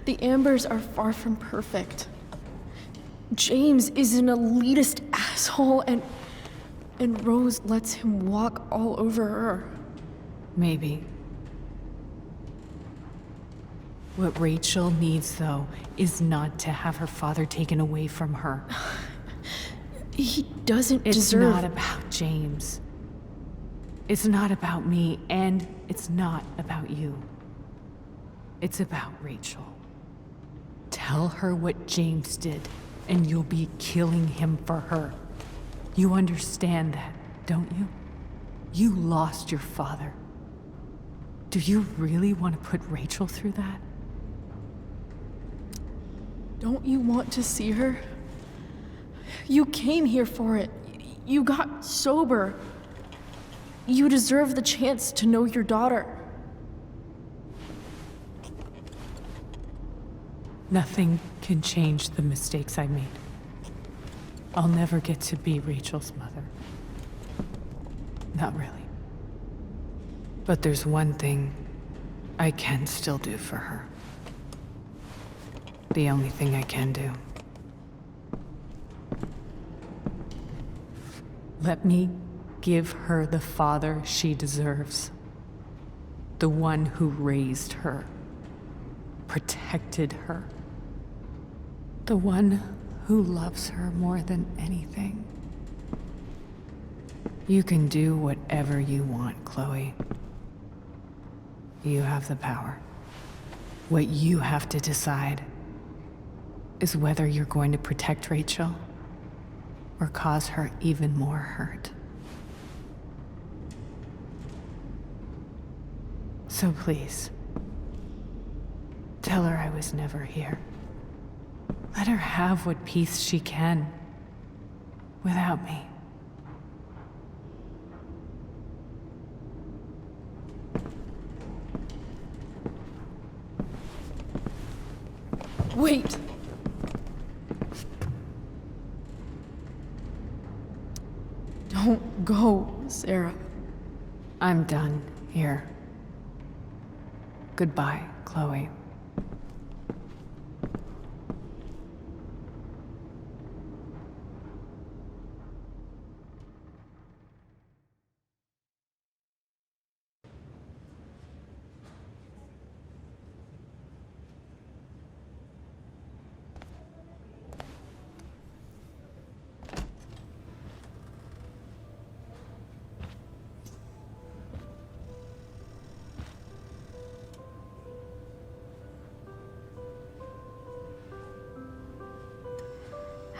the Ambers are far from perfect. James is an elitist asshole, and Rose lets him walk all over her. Maybe. What Рэйчel needs, though, is not to have her father taken away from her. He doesn't It's deserve... not about James. It's not about me, and it's not about you. It's about Рэйчel. Tell her what James did, and you'll be killing him for her. You understand that, don't you? You lost your father. Do you really want to put Рэйчel through that? Don't you want to see her? You came here for it. You got sober. You deserve the chance to know your daughter. Nothing can change the mistakes I made. I'll never get to be Рэйчel's mother. Not really. But there's one thing I can still do for her. The only thing I can do. Let me give her the father she deserves. The one who raised her, protected her. The one who loves her more than anything. You can do whatever you want, Chloe. You have the power. What you have to decide is whether you're going to protect Räйчел or cause her even more hurt. So please, tell her I was never here. Let her have what peace she can without me. Wait! Don't go, Sarah. I'm done here. Goodbye, Chloe.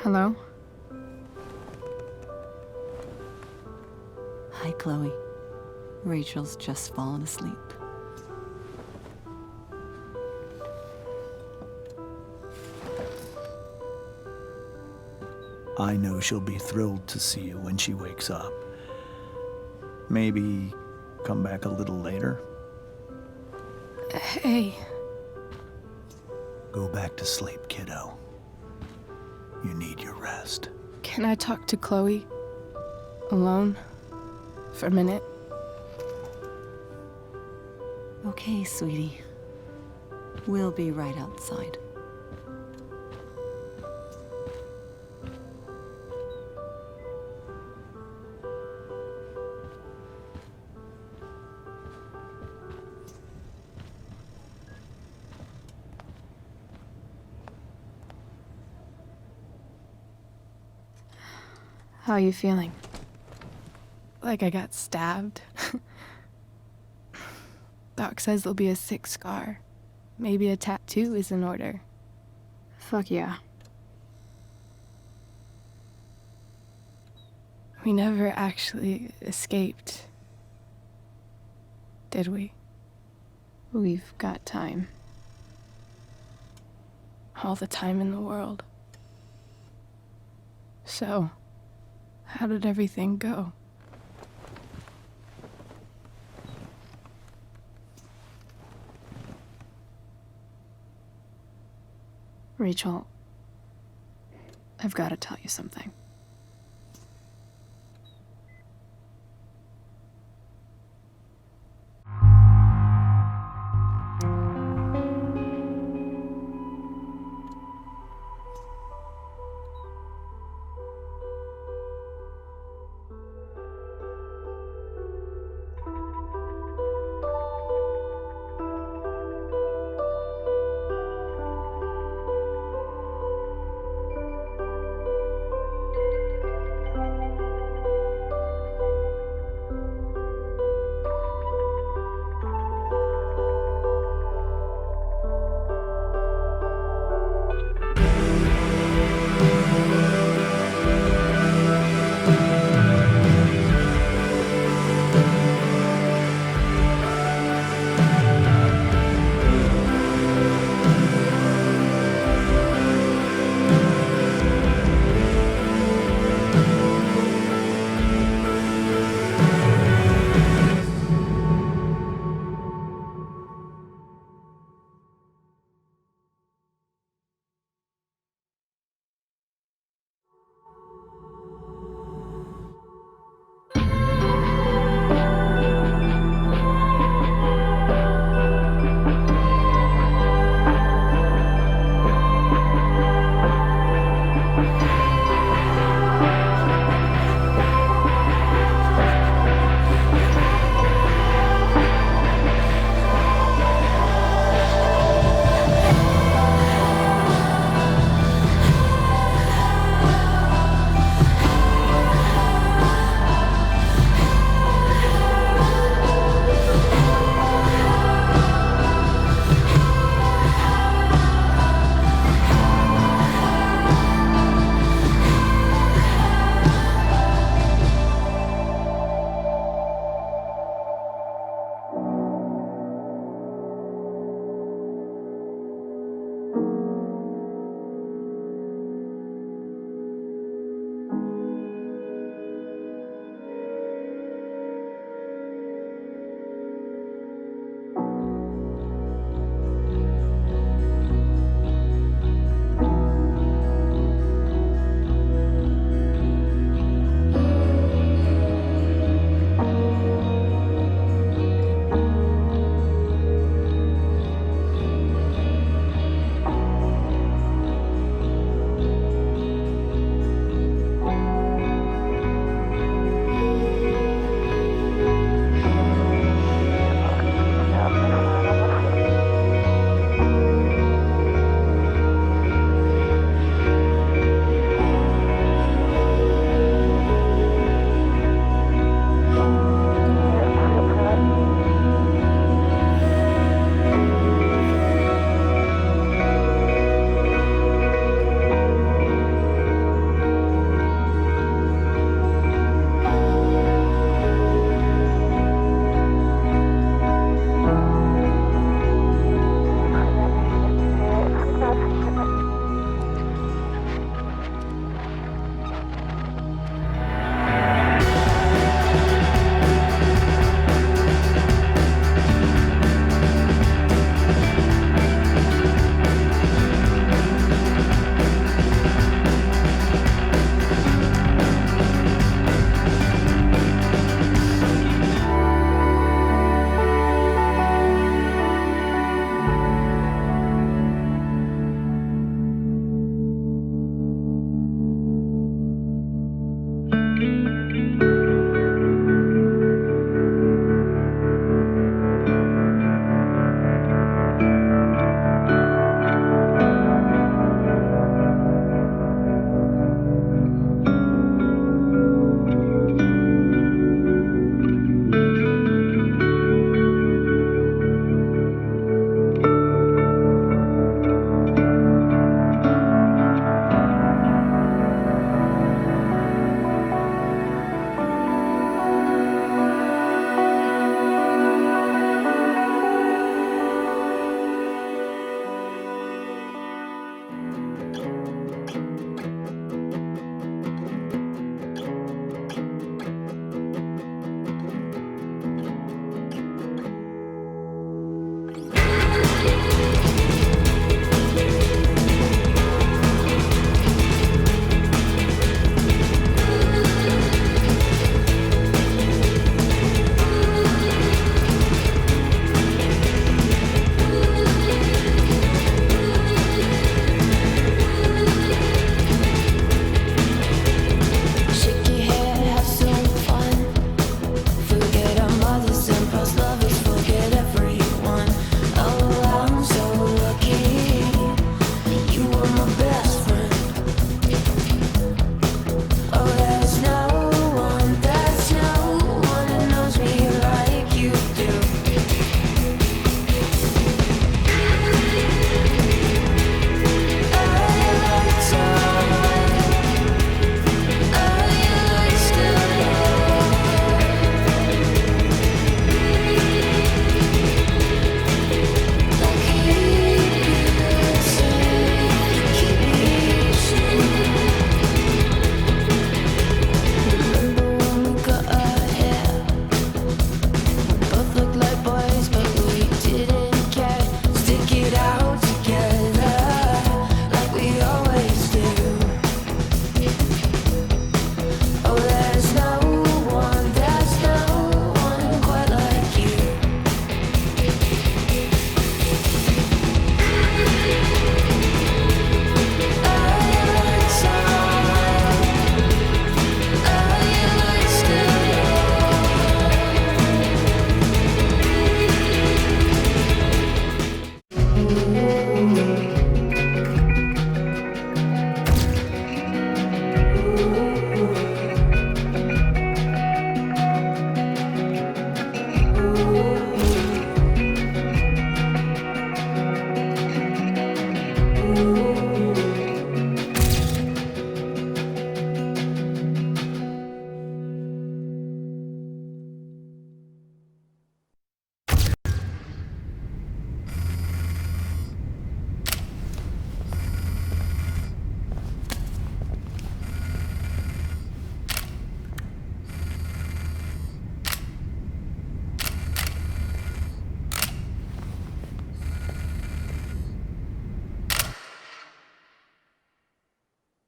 Hello? Hi, Chloe. Rachel's just fallen asleep. I know she'll be thrilled to see you when she wakes up. Maybe come back a little later? Hey. Go back to sleep, kiddo. You need your rest. Can I talk to Chloe? Alone? For a minute? Okay, sweetie. We'll be right outside. How are you feeling? Like I got stabbed? Doc says there'll be a sick scar. Maybe a tattoo is in order. Fuck yeah. We never actually escaped, did we? We've got time. All the time in the world. So, how did everything go? Räйчел, I've got to tell you something.